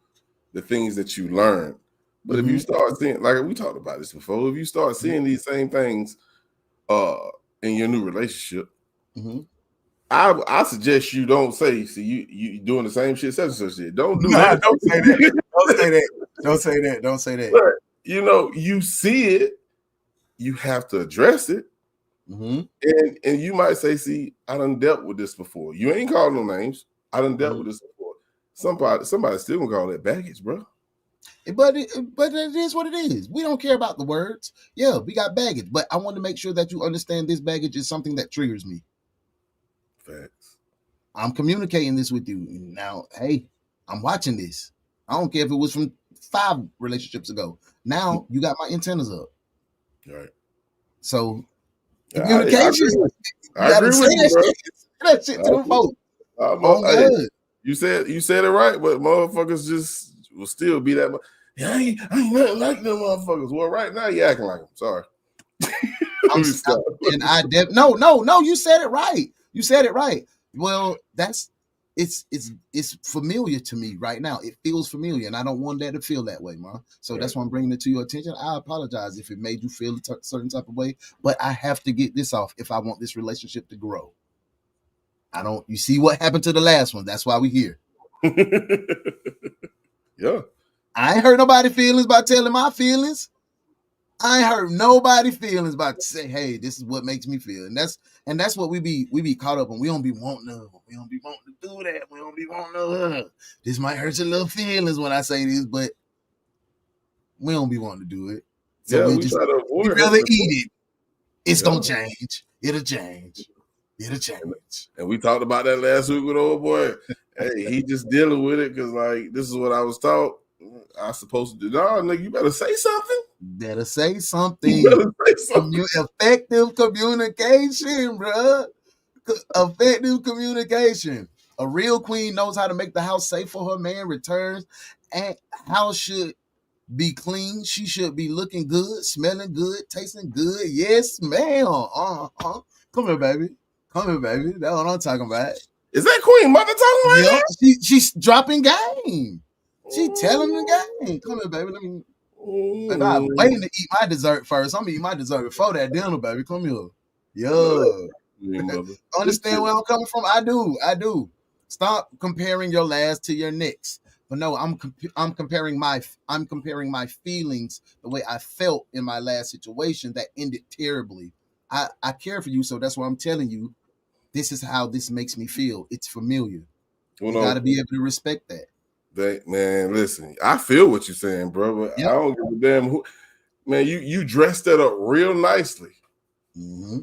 the things that you learn. But if you start seeing, like we talked about this before, if you start seeing these same things in your new relationship, I suggest you don't say, see, you doing the same shit, such and such shit. Don't do that. Don't say that. Don't say that. Don't say that. Don't say that. But, you see it, you have to address it. And you might say, see, I done dealt with this before. You ain't called no names. I done dealt with this before. Somebody still gonna call that baggage, bro. But it is what it is. We don't care about the words. Yeah, we got baggage, but I want to make sure that you understand this baggage is something that triggers me. Facts. I'm communicating this with you now. Hey, I'm watching this. I don't care if it was from 5 relationships ago. Now you got my antennas up. Right. So communication. I agree with you, bro. That shit to the folks. You said it right, but motherfuckers just will still be that. I ain't nothing like them motherfuckers. Well, right now you acting like them. Sorry. No. You said it right. You said it right. Well, it's familiar to me right now. It feels familiar, and I don't want that to feel that way, man. So that's why I'm bringing it to your attention. I apologize if it made you feel a certain type of way, but I have to get this off if I want this relationship to grow. You see what happened to the last one. That's why we here. Yeah. I ain't hurt nobody's feelings by telling my feelings. I ain't hurt nobody's feelings by saying, hey, this is what makes me feel. And that's what we be caught up on. We don't be wanting to do that. We don't be wanting to this might hurt your little feelings when I say this, but we don't be wanting to do it. So we try to avoid it. Rather eat it. It's gonna change. It'll change. It'll change. And we talked about that last week with old boy. Hey, he just dealing with it because like this is what I was taught. I supposed to do. No, nigga, you better say something. Better say something. You better say something. Effective communication, bruh. Effective communication. A real queen knows how to make the house safe for her man returns, and house should be clean. She should be looking good, smelling good, tasting good. Yes, ma'am. Come here, baby. Come here, baby. That's what I'm talking about. Is that Queen Mother talking right now? She's dropping game. She telling the game. Come here, baby. Let me. But I'm waiting to eat my dessert first. I'm gonna eat my dessert before that dinner, baby. Come here. Yo. Understand where I'm coming from? I do. Stop comparing your last to your next. But no, I'm comparing my feelings the way I felt in my last situation that ended terribly. I care for you, so that's why I'm telling you. This is how this makes me feel. It's familiar. You got to be able to respect that. Man, listen, I feel what you're saying, bro. But I don't give a damn who. Man, you dressed that up real nicely. Mm-hmm.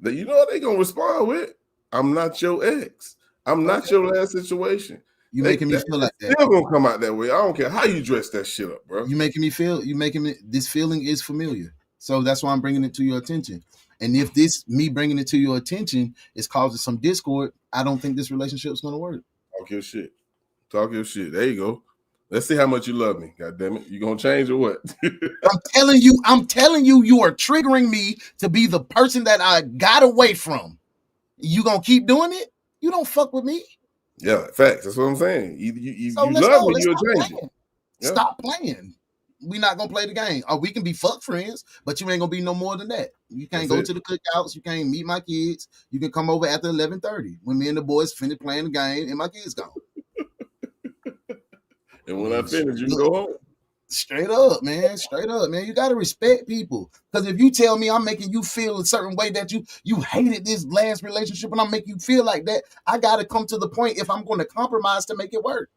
You know what they gonna respond with? I'm not your ex. I'm not your last situation. You making me feel like that. Still gonna come out that way. I don't care how you dress that shit up, bro. You making me feel. This feeling is familiar. So that's why I'm bringing it to your attention. And if me bringing it to your attention is causing some discord, I don't think this relationship is gonna work. Talk your shit. Talk your shit. There you go. Let's see how much you love me. God damn it. You gonna change or what? I'm telling you, you are triggering me to be the person that I got away from. You gonna keep doing it? You don't fuck with me. Yeah, facts. That's what I'm saying. You love me, you'll change it. Stop playing. We're not gonna play the game. Or we can be fuck friends, but you ain't gonna be no more than that. You can't go to the cookouts. You can't meet my kids. You can come over after 11:30 when me and the boys finish playing the game and my kids gone. And when I finish, you can go home. Straight up, man. Straight up, man. You got to respect people. Because if you tell me I'm making you feel a certain way that you hated this last relationship and I'm making you feel like that, I got to come to the point if I'm going to compromise to make it work.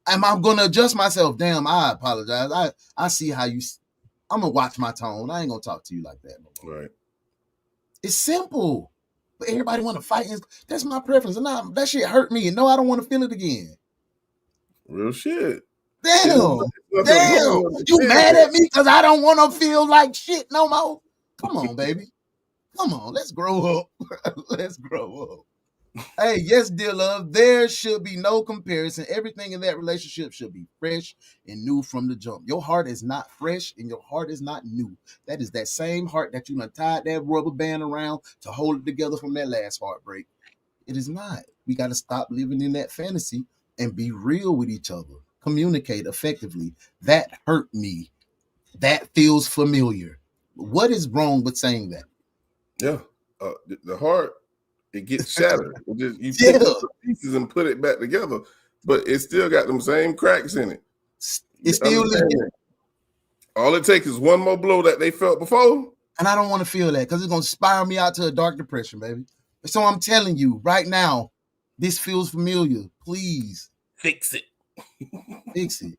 And I'm going to adjust myself. Damn, I apologize. I see how you... I'm going to watch my tone. I ain't going to talk to you like that. Right. It's simple. But everybody want to fight. That's my preference. And that shit hurt me. And no, I don't want to feel it again. Real shit. Damn. You mad at me because I don't want to feel like shit no more? Come on, baby. Come on. Let's grow up. Let's grow up. Hey, yes, dear love, there should be no comparison. Everything in that relationship should be fresh and new from the jump. Your heart is not fresh and your heart is not new. That is that same heart that you done tied that rubber band around to hold it together from that last heartbreak. It is not. We got to stop living in that fantasy and be real with each other. Communicate effectively. That hurt me. That feels familiar. What is wrong with saying that? Yeah. The heart, it gets shattered. You pick up the pieces and put it back together, but it still got them same cracks in it. It's still all it takes is one more blow that they felt before. And I don't want to feel that because it's going to spiral me out to a dark depression, baby. So I'm telling you right now, this feels familiar. Please. Fix it. Fix it.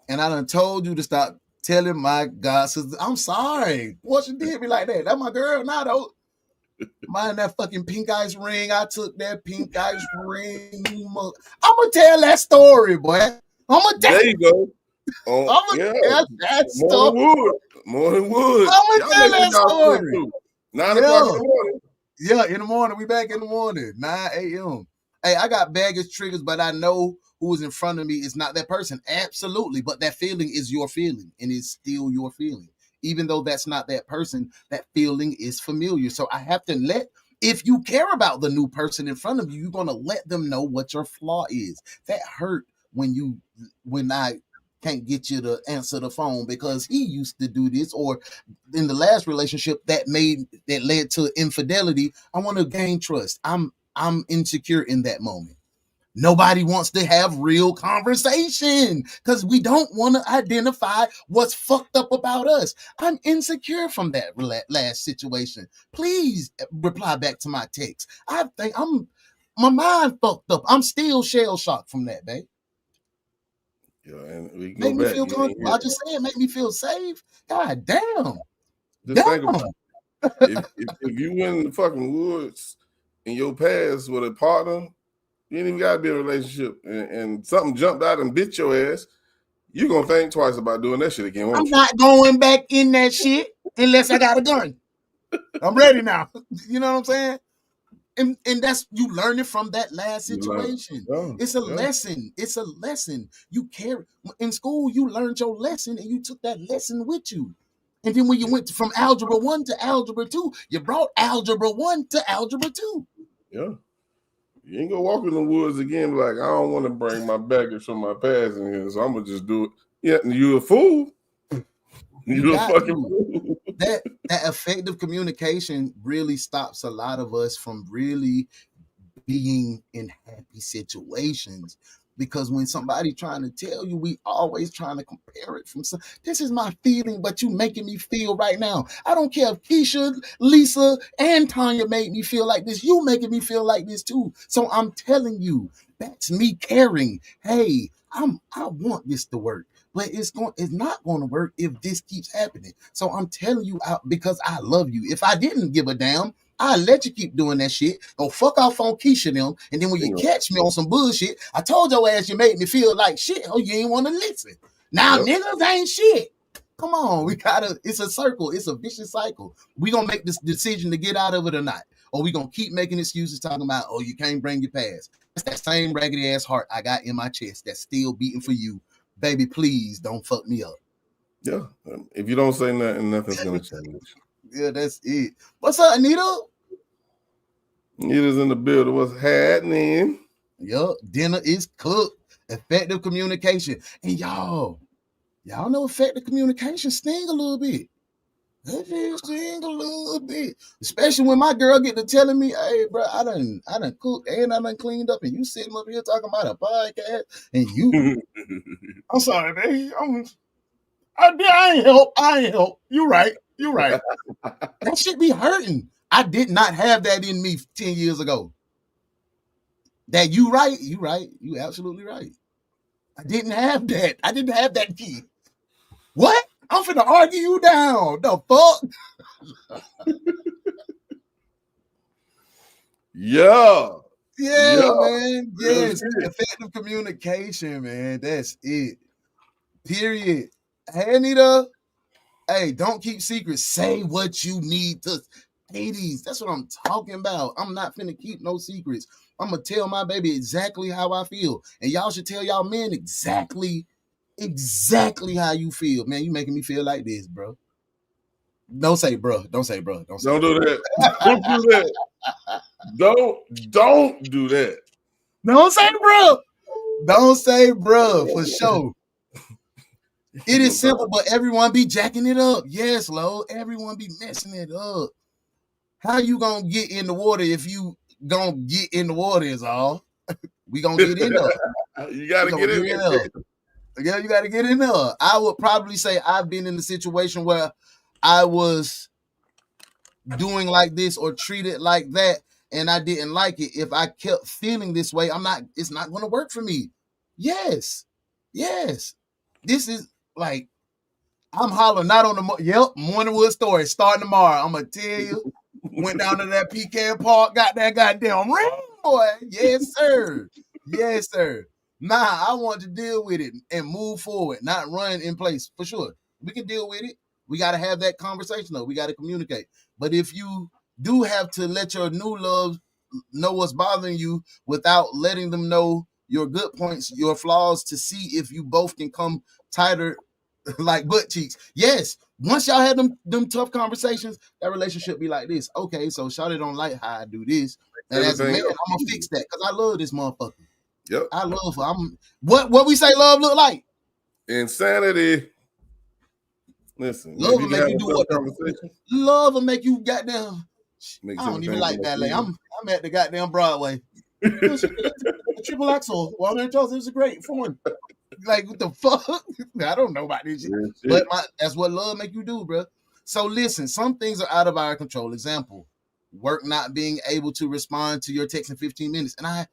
And I done told you to stop telling my God sister, I'm sorry. What you did me like that? That's my girl now, though. Mind that fucking pink ice ring. I took that pink ice ring. I'm going to tell that story, boy. There you go. I'm going to tell that story. More than wood. I'm going to tell that story. 9 o'clock in the morning. Yeah, in the morning. We back in the morning. 9 a.m. Hey, I got baggage triggers, but I know who is in front of me is not that person. Absolutely. But that feeling is your feeling and it's still your feeling. Even though that's not that person, that feeling is familiar. So I have to if you care about the new person in front of you, you're going to let them know what your flaw is. That hurt when I can't get you to answer the phone because he used to do this, or in the last relationship that led to infidelity. I want to gain trust. I'm insecure in that moment. Nobody wants to have real conversation because we don't want to identify what's fucked up about us. I'm insecure from that last situation. Please reply back to my text. I think my mind fucked up. I'm still shell shocked from that, babe. Yeah, and we make me feel comfortable. I just said make me feel safe. God damn. Just think about it. If you went in the fucking woods in your past with a partner, you ain't even got to be in a relationship, and something jumped out and bit your ass, you're going to think twice about doing that shit again, won't I'm you? not going back in that shit unless I got a gun. I'm ready now. You know what I'm saying? And that's, you learn it from that last situation. It's a lesson. It's a lesson. You carry in school, you learned your lesson and you took that lesson with you. And then when you went from algebra 1 to algebra 2, you brought algebra 1 to algebra 2. Yeah. You ain't gonna walk in the woods again like, I don't want to bring my baggage from my past in here, so I'm gonna just do it. Yeah, you a fool. You a fucking fool. That effective communication really stops a lot of us from really being in happy situations. Because when somebody trying to tell you, we always trying to compare it from this is my feeling, but you making me feel right now. I don't care if Keisha, Lisa, and Tanya made me feel like this. You making me feel like this too. So I'm telling you, that's me caring. Hey, I want this to work, but it's not going to work if this keeps happening. So I'm telling you out because I love you. If I didn't give a damn, I'll let you keep doing that shit. Go fuck off on Keisha them. And then when you catch me on some bullshit, I told your ass you made me feel like shit. Oh, you ain't want to listen. Now niggas ain't shit. Come on, it's a circle. It's a vicious cycle. We gonna make this decision to get out of it or not. Or we gonna keep making excuses talking about, oh, you can't bring your past. That's that same raggedy ass heart I got in my chest that's still beating for you. Baby, please don't fuck me up. Yeah. If you don't say nothing, nothing's gonna change. Yeah, that's it. What's up, Anita? Anita's in the building. What's happening? Yup, dinner is cooked. Effective communication. And y'all know effective communication sting a little bit. That shit sting a little bit. Especially when my girl get to telling me, hey, bro, I done cooked and I done cleaned up, and you sitting up here talking about a podcast, and you... I'm sorry, babe. I ain't help. You right. That shit be hurting. I did not have that in me 10 years ago. That you right. You absolutely right. I didn't have that. I didn't have that key. What? I'm finna argue you down. The fuck? Yeah, man. Yes. Effective communication, man. That's it. Period. Hey, Anita. Hey, don't keep secrets. Say what you need to. Ladies, that's what I'm talking about. I'm not finna keep no secrets. I'm gonna tell my baby exactly how I feel. And y'all should tell y'all men exactly how you feel. Man, you making me feel like this, bro. Don't say bro. Don't do that. Don't do that. Don't do that. Don't say bro. Don't say bro, for sure. It is simple, but everyone be jacking it up. Yes, Lo. Everyone be messing it up. How you gonna get in the water if you gonna get in the water is all? We gonna get in there. You gotta get in there. Yeah, you gotta get in there. I would probably say I've been in a situation where I was doing like this or treated like that, and I didn't like it. If I kept feeling this way, it's not gonna work for me. Yes. This is like, I'm hollering not on the Morningwood story starting tomorrow. I'm gonna tell you, went down to that Pecan Park, got that goddamn ring, boy. Yes, sir. Nah, I want to deal with it and move forward, not run in place, for sure. We can deal with it. We got to have that conversation, though. We got to communicate. But if you do have to let your new love know what's bothering you without letting them know your good points, your flaws, to see if you both can come tighter like butt cheeks. Yes, once y'all have them tough conversations, that relationship be like this. Okay, so shawty don't like how I do this. And as a man, I'm gonna fix that because I love this motherfucker. Yep. I love her. What we say love look like? Insanity. Listen, love will make you do what? Love will make you goddamn. I don't even like ballet. I'm at the goddamn Broadway. Triple Axel. Well, it was a great form. Like, what the fuck? I don't know about this shit. But that's what love make you do, bro. So listen, some things are out of our control. Example, work not being able to respond to your text in 15 minutes. And I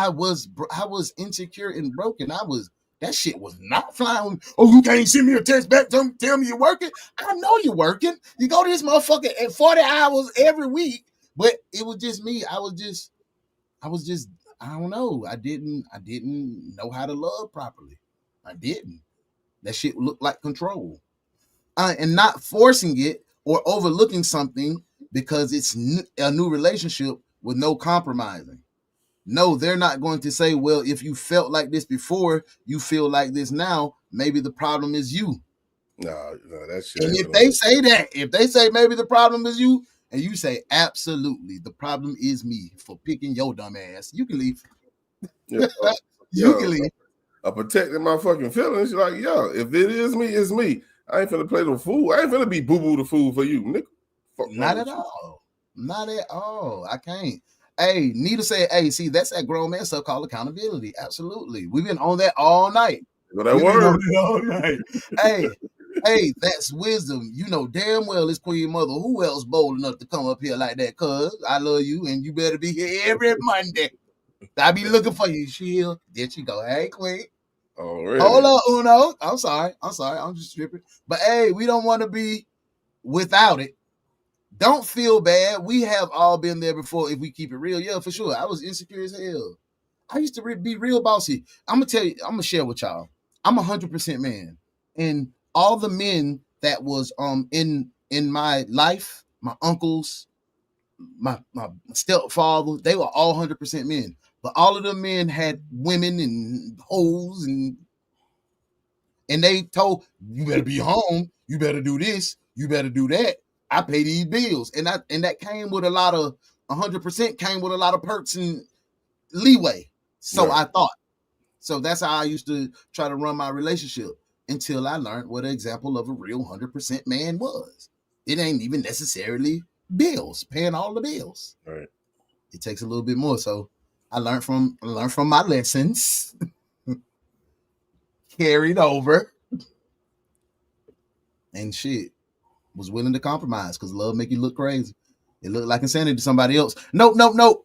was insecure and broken. I was That shit was not flying. Oh, you can't send me a text back. Tell me you're working. I know you're working. You go to this motherfucker at 40 hours every week. But it was just me. I was just, I don't know. I didn't know how to love properly. I didn't. That shit looked like control. And not forcing it or overlooking something because it's a new relationship with no compromising. No, they're not going to say, well, if you felt like this before, you feel like this now, maybe the problem is you. No, that shit. And if they say that, if they say maybe the problem is you, and you say, absolutely, the problem is me for picking your dumb ass, you can leave. Yeah, you can leave. Protecting my fucking feelings. Like, if it is me, it's me. I ain't finna play the fool. I ain't finna be boo-boo the fool for you, nigga. Not at all. Not at all. I can't. Hey, Nita said, hey, see, that's that grown man stuff called accountability. Absolutely. We've been on that all night. That word. All night. hey, that's wisdom. You know damn well it's Queen Mother. Who else bold enough to come up here like that? Cuz I love you and you better be here every Monday. I be looking for you, Sheila. There she go. Hey, Queen. Already. Hold up, Uno. I'm sorry. I'm just tripping. But hey, we don't want to be without it. Don't feel bad. We have all been there before if we keep it real. Yeah, for sure. I was insecure as hell. I used to be real bossy. I'm going to tell you, I'm going to share with y'all. I'm 100% man. And all the men that was in my life, my uncles, my stepfather, they were all 100% men. But all of them men had women and hoes and they told, you better be home, you better do this, you better do that. I pay these bills. And that came with a lot of 100% came with a lot of perks and leeway. So yeah. I thought. So that's how I used to try to run my relationship until I learned what an example of a real 100% man was. It ain't even necessarily bills, paying all the bills. Right. It takes a little bit more. So I learned from my lessons. Carried over. And shit. Was willing to compromise because love make you look crazy. It looked like insanity to somebody else. No.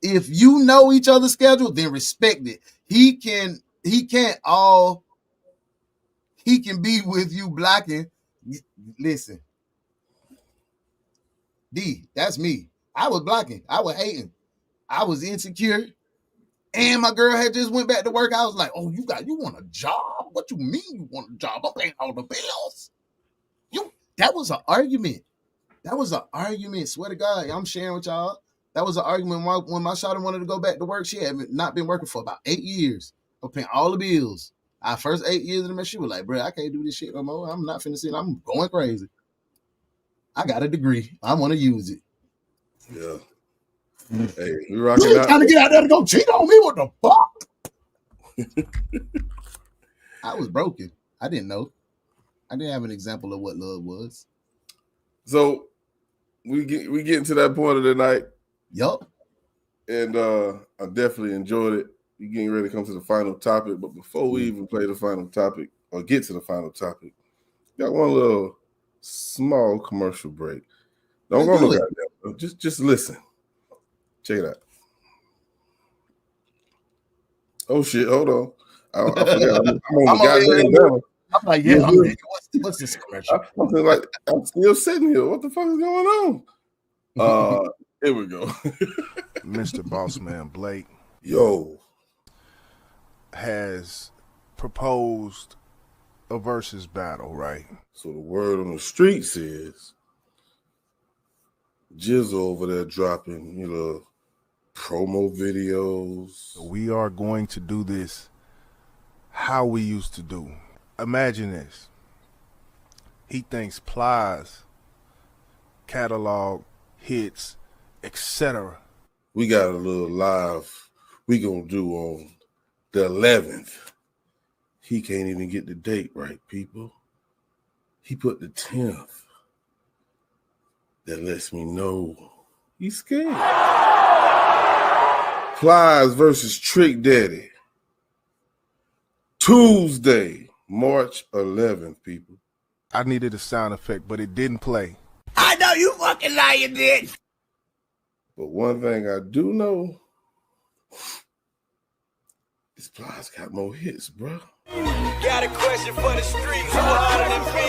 If you know each other's schedule, then respect it. He can be with you blocking. Listen, D, that's me. I was blocking. I was hating. I was insecure. And my girl had just went back to work. I was like, oh, you want a job? What you mean you want a job? I'm paying all the bills. That was an argument. Swear to God, I'm sharing with y'all. That was an argument when my shawty wanted to go back to work. She had not been working for about 8 years. I'm paying all the bills. Our first 8 years of the she was like, bro, I can't do this shit no more. I'm not finna sit. I'm going crazy. I got a degree. I want to use it. Yeah. Hey, we rocking you out. Trying to get out there to go cheat on me? What the fuck? I was broken. I didn't know. I didn't have an example of what love was. So we getting to that point of the night. Yup. And I definitely enjoyed it. We're getting ready to come to the final topic. But before we even play the final topic or get to the final topic, got one little small commercial break. Don't go no goddamn. Just listen. Check it out. Oh shit! Hold on. I forgot. I'm on the goddamn down. I'm like, yeah. What's this commercial? I'm still sitting here. What the fuck is going on? Here we go. Mr. Bossman Blake, has proposed a versus battle, right? So the word on the streets is Jizzle over there dropping, promo videos. We are going to do this how we used to do. Imagine this. He thinks Plies, catalog, hits, etc. We got a little live we gonna do on the 11th. He can't even get the date right, people. He put the 10th. That lets me know he's scared. Plies versus Trick Daddy. Tuesday, March 11th, people. I needed a sound effect, but it didn't play. I know you fucking lying, bitch. But one thing I do know, this Plies got more hits, bro. Got a question for the streets. Who harder than me?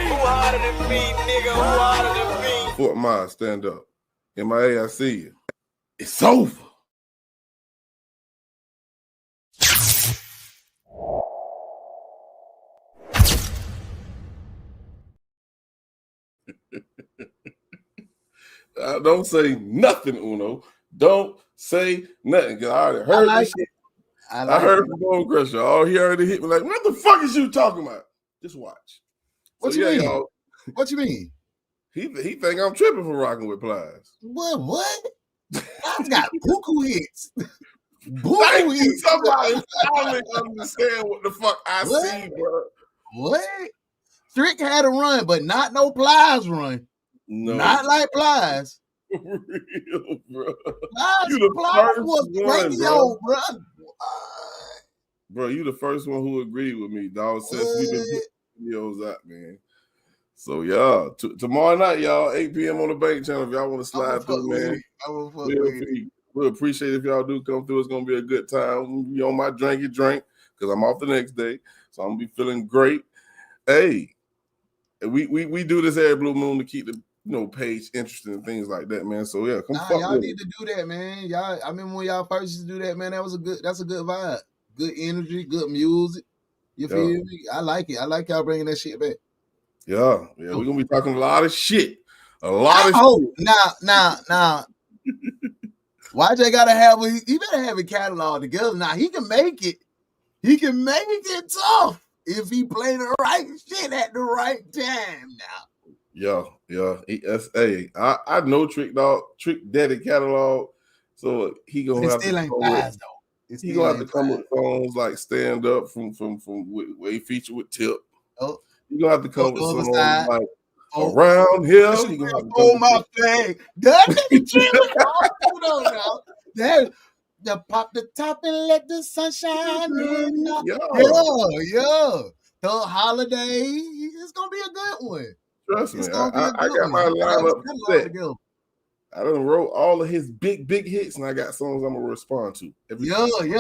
Who harder than me, nigga? Who harder than me? Fort Myers, stand up. MIA, I see you. It's over. Don't say nothing, Uno. Don't say nothing. I already heard this shit. I heard from Bone Crusher. Oh, he already hit me like, what the fuck is you talking about? Just watch. What you mean? Y'all, what you mean? He think I'm tripping for rocking with Plies. What? I've got buku hits. Buku hits. Somebody finally understand what the fuck I see, bro. What? Strick had a run, but not no Plies run. No. Not like Plies. For real, bro. Plies was radio, bro. Bro, you the first one who agreed with me, dog, since we've been putting videos out, man. So, y'all, tomorrow night, y'all, 8 p.m. on the Bank Channel. If y'all want to slide through, man, we'll appreciate it if y'all do come through. It's going to be a good time. Be on my drinky drink because I'm off the next day. So, I'm going to be feeling great. Hey, we do this every blue moon to keep the page interesting and things like that, man. So, yeah, y'all need to do that, man. Y'all, I remember when y'all first used to do that, man. That's a good vibe. Good energy, good music. You feel me? I like it. I like y'all bringing that shit back. Yeah, we're gonna be talking a lot of shit. Shit. Now. YJ gotta have he better have a catalog together. Now he can make it. He can make it tough if he play the right shit at the right time. Now. Yeah. I know Trick Daddy catalog, so he gonna have to come with songs like Stand Up from where he featured with Tip. Oh. You're gonna have to come with some like Around Here. You're gonna have to hold my flag. That nigga now. The pop the top and let the sunshine in. Yeah. The holiday. It's gonna be a good one. Trust me. I got my lineup set. I done wrote all of his big hits, and I got songs I'm gonna respond to. Okay.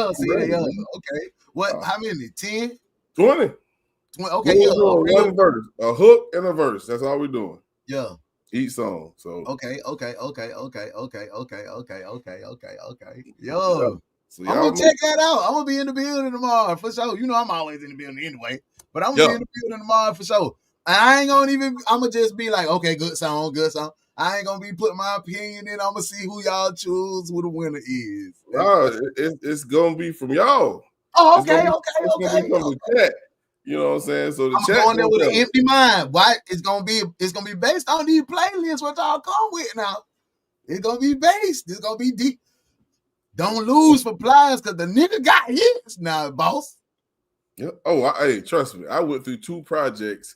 What? How many? 10? 20. Okay, one verse, a hook and a verse. That's all we're doing. Yeah, each song. So okay. Yo, so I'm gonna check that out. I'm gonna be in the building tomorrow for sure. You know, I'm always in the building anyway, but I'm gonna be in the building tomorrow for sure. And I ain't gonna I'm gonna just be like, okay, good song. I ain't gonna be putting my opinion in. I'm gonna see who y'all choose, who the winner is. No, it's gonna be from y'all. Oh, okay. Chat. You know what I'm saying? So the chat going there with an empty mind. Why? It's gonna be based on these playlists what y'all come with now. It's gonna be based. It's gonna be deep. Don't lose for Plies because the nigga got hits now, boss. Yeah. Oh, hey, trust me. I went through 2 projects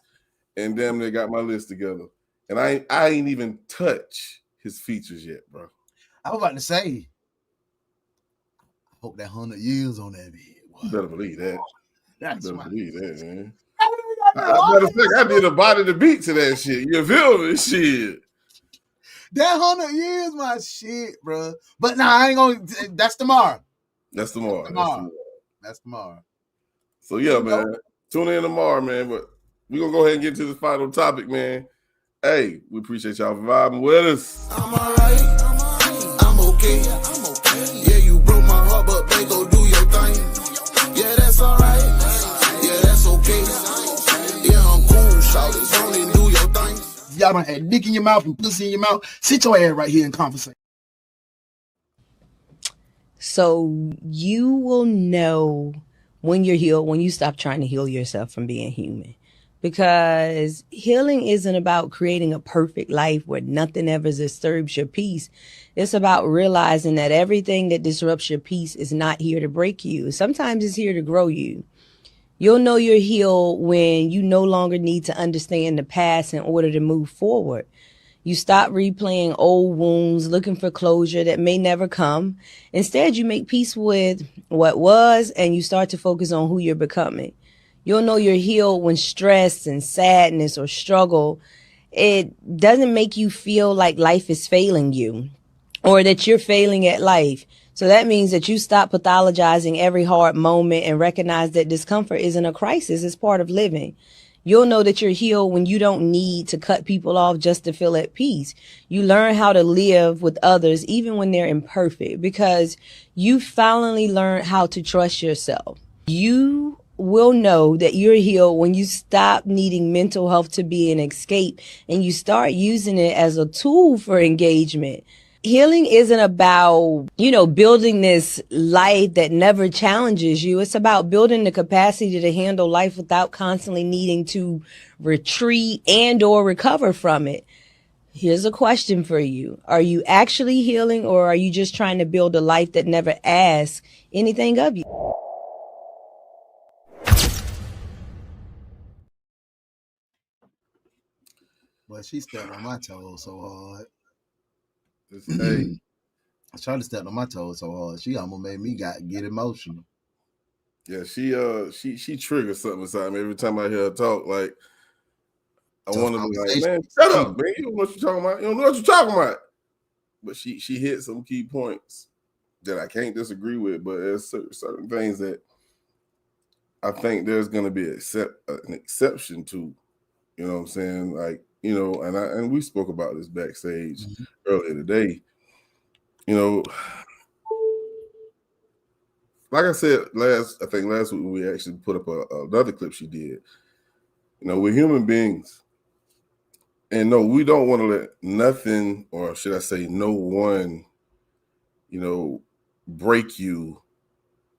and damn near got my list together. And I ain't even touch his features yet, bro. I was about to say, I hope that 100 years on that bed. You better believe that. That's better believe that, man. Matter of fact, I did a body to beat to that shit. You feel me? Shit. That 100 years, my shit, bro. But nah, I ain't gonna. That's tomorrow. That's tomorrow. So yeah, man. Tune in tomorrow, man. But we're gonna go ahead and get to the final topic, man. Hey, we appreciate y'all for vibing with us. I'm alright. I'm okay. Yeah, you broke my heart, but they go do your thing. Yeah, that's alright. Yeah, that's okay. Yeah, I'm cool, shout it. Only do your thing. Y'all done had dick in your mouth and pussy in your mouth. Sit your ass right here and conversate. So you will know when you're healed, when you stop trying to heal yourself from being human. Because healing isn't about creating a perfect life where nothing ever disturbs your peace. It's about realizing that everything that disrupts your peace is not here to break you. Sometimes it's here to grow you. You'll know you're healed when you no longer need to understand the past in order to move forward. You stop replaying old wounds, looking for closure that may never come. Instead, you make peace with what was, and you start to focus on who you're becoming. You'll know you're healed when stress and sadness or struggle, it doesn't make you feel like life is failing you or that you're failing at life. So that means that you stop pathologizing every hard moment and recognize that discomfort isn't a crisis, it's part of living. You'll know that you're healed when you don't need to cut people off just to feel at peace. You learn how to live with others even when they're imperfect because you finally learn how to trust yourself. You will know that you're healed when you stop needing mental health to be an escape and you start using it as a tool for engagement. Healing isn't about, building this life that never challenges you. It's about building the capacity to handle life without constantly needing to retreat and or recover from it. Here's a question for you. Are you actually healing or are you just trying to build a life that never asks anything of you? But she stepped on my toes so hard. Hey, Charlie stepped on my toes so hard. She almost made me get emotional. Yeah, she triggers something inside me every time I hear her talk. Like, I want to be like, man, shut up, man. You don't know what you're talking about. You don't know what you're talking about. But she hit some key points that I can't disagree with. But there's certain things that I think there's going to be an exception to. You know what I'm saying? Like, and we spoke about this backstage earlier today. Like I said last week when we actually put up another clip she did. We're human beings. And no, we don't want to let nothing, or should I say no one, break you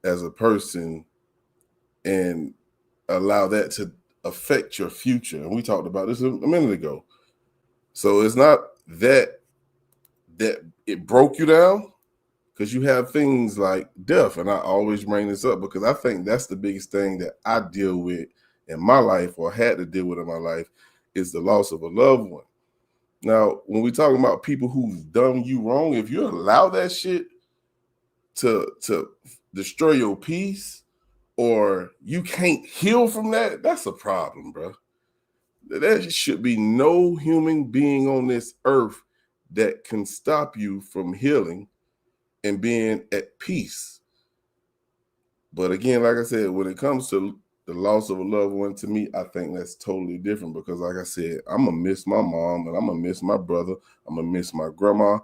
as a person and allow that to affect your future. And we talked about this a minute ago. So it's not that it broke you down, because you have things like death. And I always bring this up because I think that's the biggest thing that I deal with in my life, or had to deal with in my life, is the loss of a loved one. Now, when we're talking about people who've done you wrong, if you allow that shit to destroy your peace, or you can't heal from that, that's a problem, bro. There should be no human being on this earth that can stop you from healing and being at peace. But again, like I said, when it comes to the loss of a loved one, to me, I think that's totally different, because like I said, I'm going to miss my mom, and I'm going to miss my brother. I'm going to miss my grandma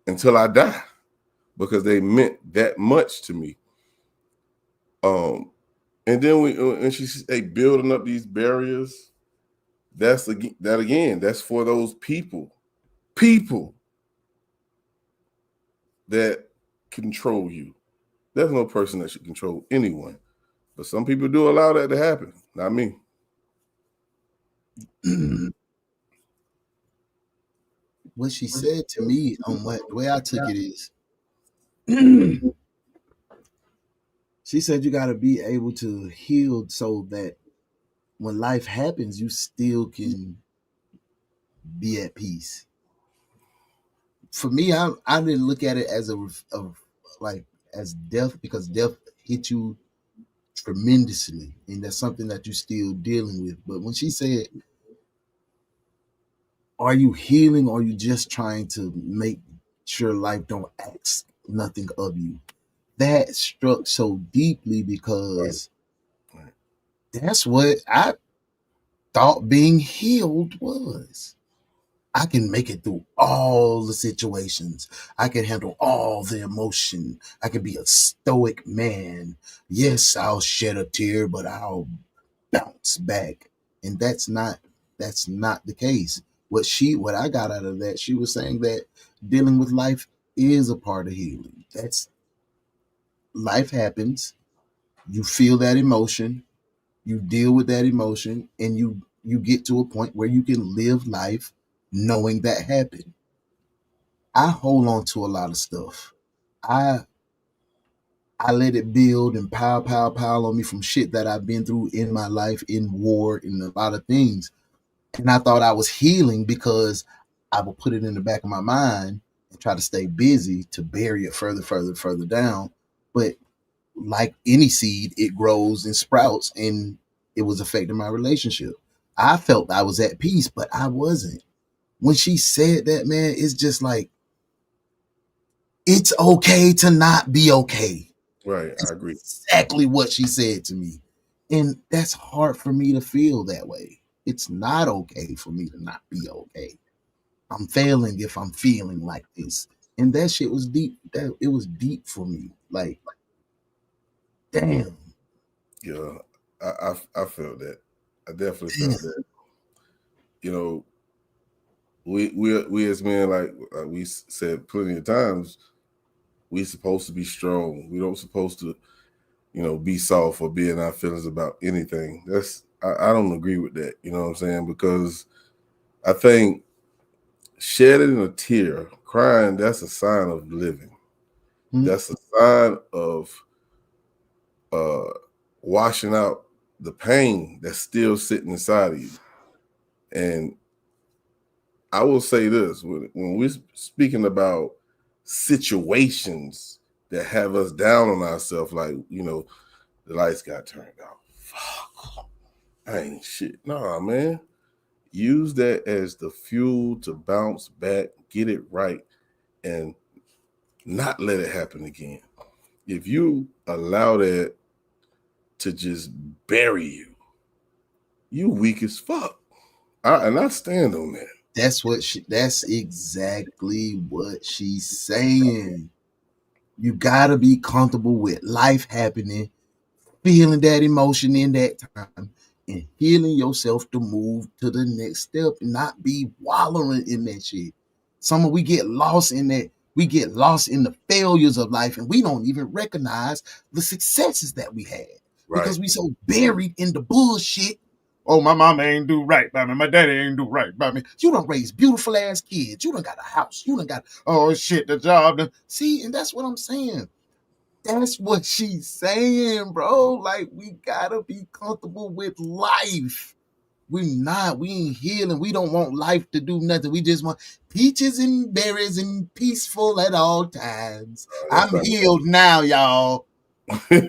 until I die, because they meant that much to me. And then she building up these barriers. That's for those people that control you. There's no person that should control anyone. But some people do allow that to happen. Not me. What she said to me, the way I took it is, she said you got to be able to heal so that when life happens, you still can be at peace. For me, I didn't look at it as as death, because death hit you tremendously, and that's something that you're still dealing with. But when she said, are you healing, or are you just trying to make sure life don't ask nothing of you? That struck so deeply, because that's what I thought being healed was. I can make it through all the situations. I can handle all the emotion. I can be a stoic man. Yes, I'll shed a tear, but I'll bounce back. And that's not the case. What I got out of that, she was saying that dealing with life is a part of healing. That's life happens. You feel that emotion, you deal with that emotion, and you get to a point where you can live life knowing that happened. I hold on to a lot of stuff. I let it build and pile on me from shit that I've been through in my life, in war, in a lot of things. And I thought I was healing because I would put it in the back of my mind and try to stay busy to bury it further down. But like any seed, it grows and sprouts, and it was affecting my relationship. I felt I was at peace, but I wasn't. When she said that, man, it's just like, It's okay to not be okay. Right, That's I agree. exactly what she said to me. And that's hard for me to feel that way. It's not okay for me to not be okay. I'm failing if I'm feeling like this. And that shit was deep. It was deep for me. Like, damn. Yeah, I felt that. I definitely felt that. You know, we as men, like we said plenty of times, we supposed to be strong. We don't supposed to, be soft or be in our feelings about anything. I don't agree with that. You know what I'm saying? Because I think shedding a tear, crying, that's a sign of living. That's a sign of washing out the pain that's still sitting inside of you. And I will say this, when we're speaking about situations that have us down on ourselves, like, the lights got turned off. Fuck, I ain't shit. Nah, man. Use that as the fuel to bounce back, get it right, and not let it happen again. If you allow that to just bury you, you weak as fuck. I stand on that. That's exactly what she's saying. You gotta be comfortable with life happening, feeling that emotion in that time, and healing yourself to move to the next step and not be wallowing in that shit. We get lost in that. We get lost in the failures of life, and we don't even recognize the successes that we had because we so buried in the bullshit. Oh, my mama ain't do right by me. My daddy ain't do right by me. You done raised beautiful ass kids. You done got a house. You done got, oh shit, the job. See, and that's what I'm saying. That's what she's saying, bro. Like, we gotta be comfortable with life. We ain't healing. We don't want life to do nothing. We just want peaches and berries and peaceful at all times. I'm healed now, y'all. You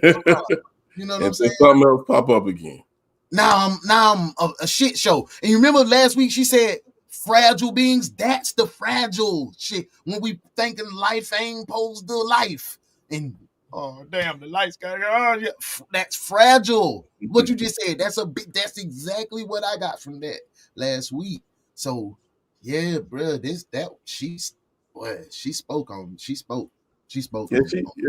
know what I'm saying? Something else pop up again. Now I'm a shit show. And you remember last week she said fragile beings? That's the fragile shit. When we thinking life ain't posed to life. And oh damn, the lights got on. Yeah. That's fragile. What you just said. That's exactly what I got from that last week. So yeah, bro, she spoke. Yeah,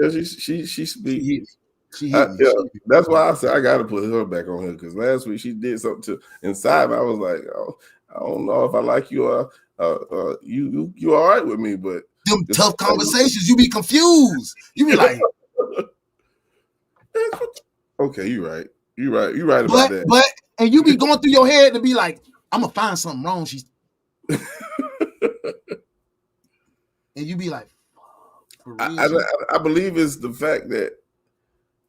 she speaks. She hit me. That's why I said I got to put her back on here, because last week she did something to inside. I was like, oh, I don't know if I like you or you all right with me, but them tough conversations, you be confused. You be like, okay, you're right about that. But and you be going through your head to be like, I'm gonna find something wrong. And you be like, I believe it's the fact that,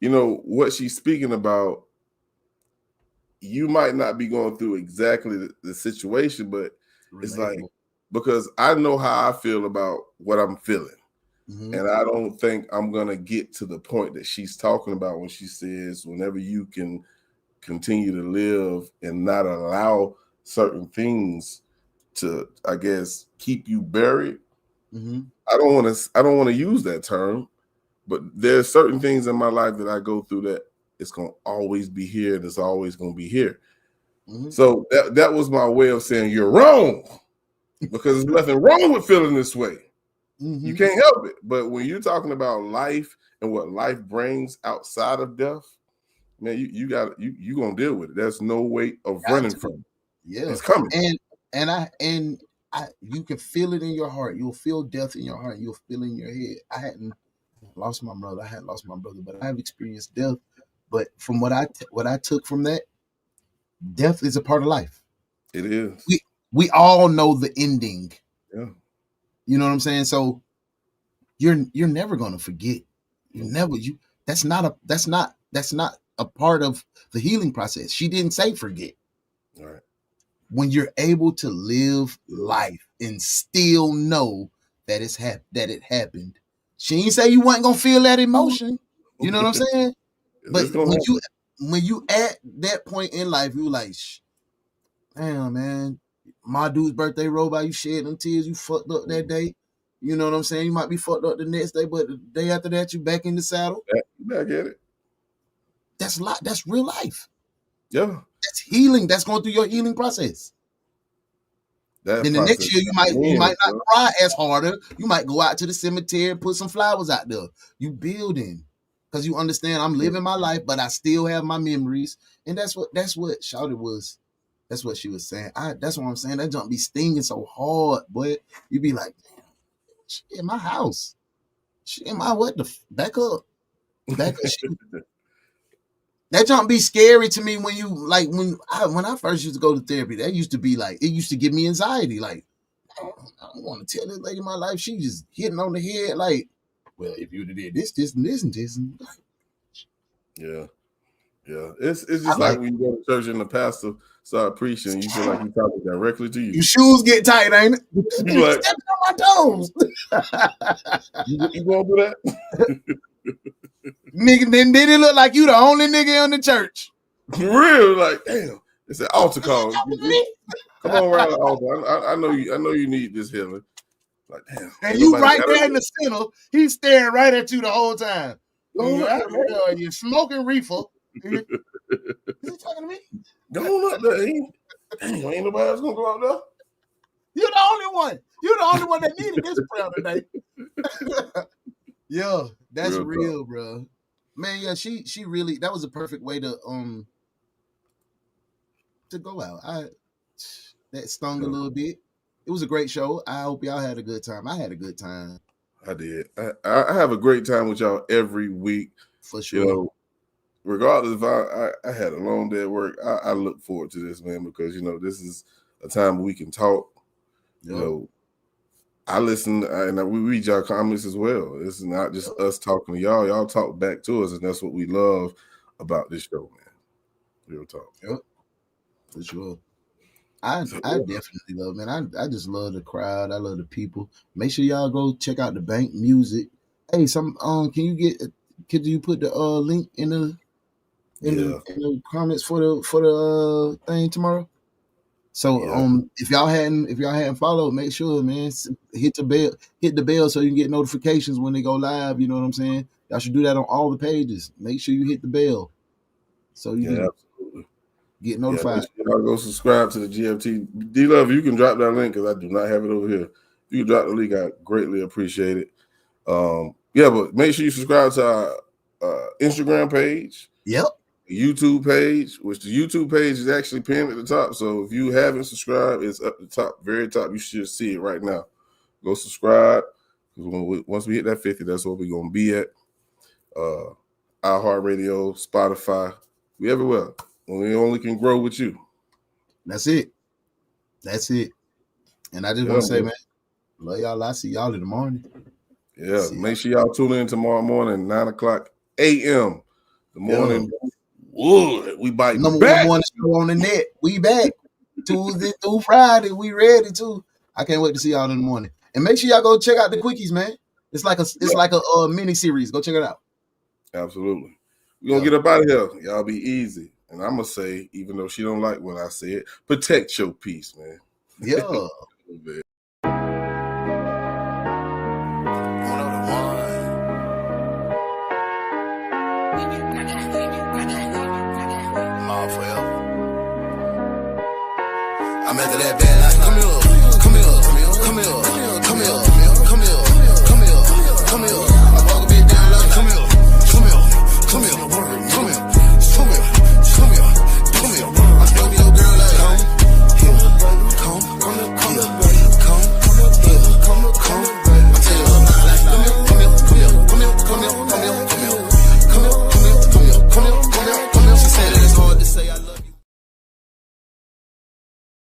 what she's speaking about, you might not be going through exactly the situation, but it's like, because I know how I feel about what I'm feeling. Mm-hmm. And I don't think I'm going to get to the point that she's talking about when she says, whenever you can continue to live and not allow certain things to, I guess, keep you buried. Mm-hmm. I don't want to use that term, but there's certain things in my life that I go through that it's going to always be here and it's always going to be here. Mm-hmm. So that was my way of saying you're wrong, because there's nothing wrong with feeling this way. Mm-hmm. You can't help it. But when you're talking about life and what life brings outside of death, man, you got you gonna deal with it. There's no way of running from it. Yeah, it's coming. And you can feel it in your heart. You'll feel death in your heart. You'll feel it in your head. I hadn't lost my brother. But I have experienced death. But from what I took from that, death is a part of life. It is. We all know the ending. Yeah. You know what I'm saying? So you're never gonna forget. That's not a part of the healing process. She didn't say forget. All right. When you're able to live life and still know that it happened. She didn't say you weren't gonna feel that emotion. You know what I'm saying? But when you at that point in life, you like, damn, man, my dude's birthday rolled by, you shed them tears, you fucked up that day. You know what I'm saying? You might be fucked up the next day, but the day after that, you back in the saddle. I get it. That's real life. Yeah. That's healing. That's going through your healing process. Then the next year, you might not cry as harder. You might go out to the cemetery and put some flowers out there. You building. Because you understand I'm living my life, but I still have my memories. And that's what Shawty was. That's what she was saying. That's what I'm saying. That jump be stinging so hard, boy. You be like, damn, she in my house. She in my back up. Back up. That jump be scary to me when you like when I first used to go to therapy. That used to be like, it used to give me anxiety. Like, I don't want to tell this lady my life. She just hitting on the head like, well, if you did this, and this, and this, and yeah. It's just like when you go to church and the pastor start preaching, you feel like he's talking directly to you. Your shoes get tight, ain't it? You like, stepping on my toes. you gonna do that? Nigga, then it look like you the only nigga in the church. For real, like damn. It's an altar call. Come on around the altar. I know you need this healing. Like damn. And you right there in the center, he's staring right at you the whole time. You're smoking reefer. Is he talking to me? Go up there. Ain't nobody else gonna go out there. You're the only one. You're the only one that needed this prayer today. Yeah, that's real, bro. Man, yeah, she really, that was a perfect way to go out. That stung a little bit. It was a great show. I hope y'all had a good time. I had a good time. I did. I have a great time with y'all every week. For sure. You know, regardless if I had a long day at work, I look forward to this, man, because, you know, this is a time we can talk. You know, I listen and we read y'all comments as well. This is not just us talking to y'all. Y'all talk back to us, and that's what we love about this show, man. Real talk. Yep. For sure. I definitely love, man. I just love the crowd. I love the people. Make sure y'all go check out the Bank Music. Hey, could you put the link in the comments for the thing tomorrow? So if y'all hadn't followed, make sure, man, hit the bell so you can get notifications when they go live. You know what I'm saying? Y'all should do that on all the pages. Make sure you hit the bell so you can absolutely get notified. Y'all go subscribe to the GFT. D-Love, you can drop that link because I do not have it over here. If you can drop the link, I greatly appreciate it. But make sure you subscribe to our Instagram page. Yep. YouTube page, which the YouTube page is actually pinned at the top. So if you haven't subscribed, it's up the top, very top. You should see it right now. Go subscribe. Once we hit that 50, that's what we're going to be at. iHeartRadio, Spotify, we everywhere. We only can grow with you. That's it. And I just want to say, man, love y'all. I'll see y'all in the morning. Yeah, make sure y'all tune in tomorrow morning, 9:00 a.m. The morning. We bite number back. One morning show on the net. We back Tuesday through Friday. We ready too. I can't wait to see y'all in the morning. And make sure y'all go check out the quickies, man. It's like a mini series. Go check it out. Absolutely. We're gonna get up out of here. Y'all be easy. And I'm gonna say, even though she don't like when I say it, protect your peace, man. Yeah. I'm after that bad life. Come here.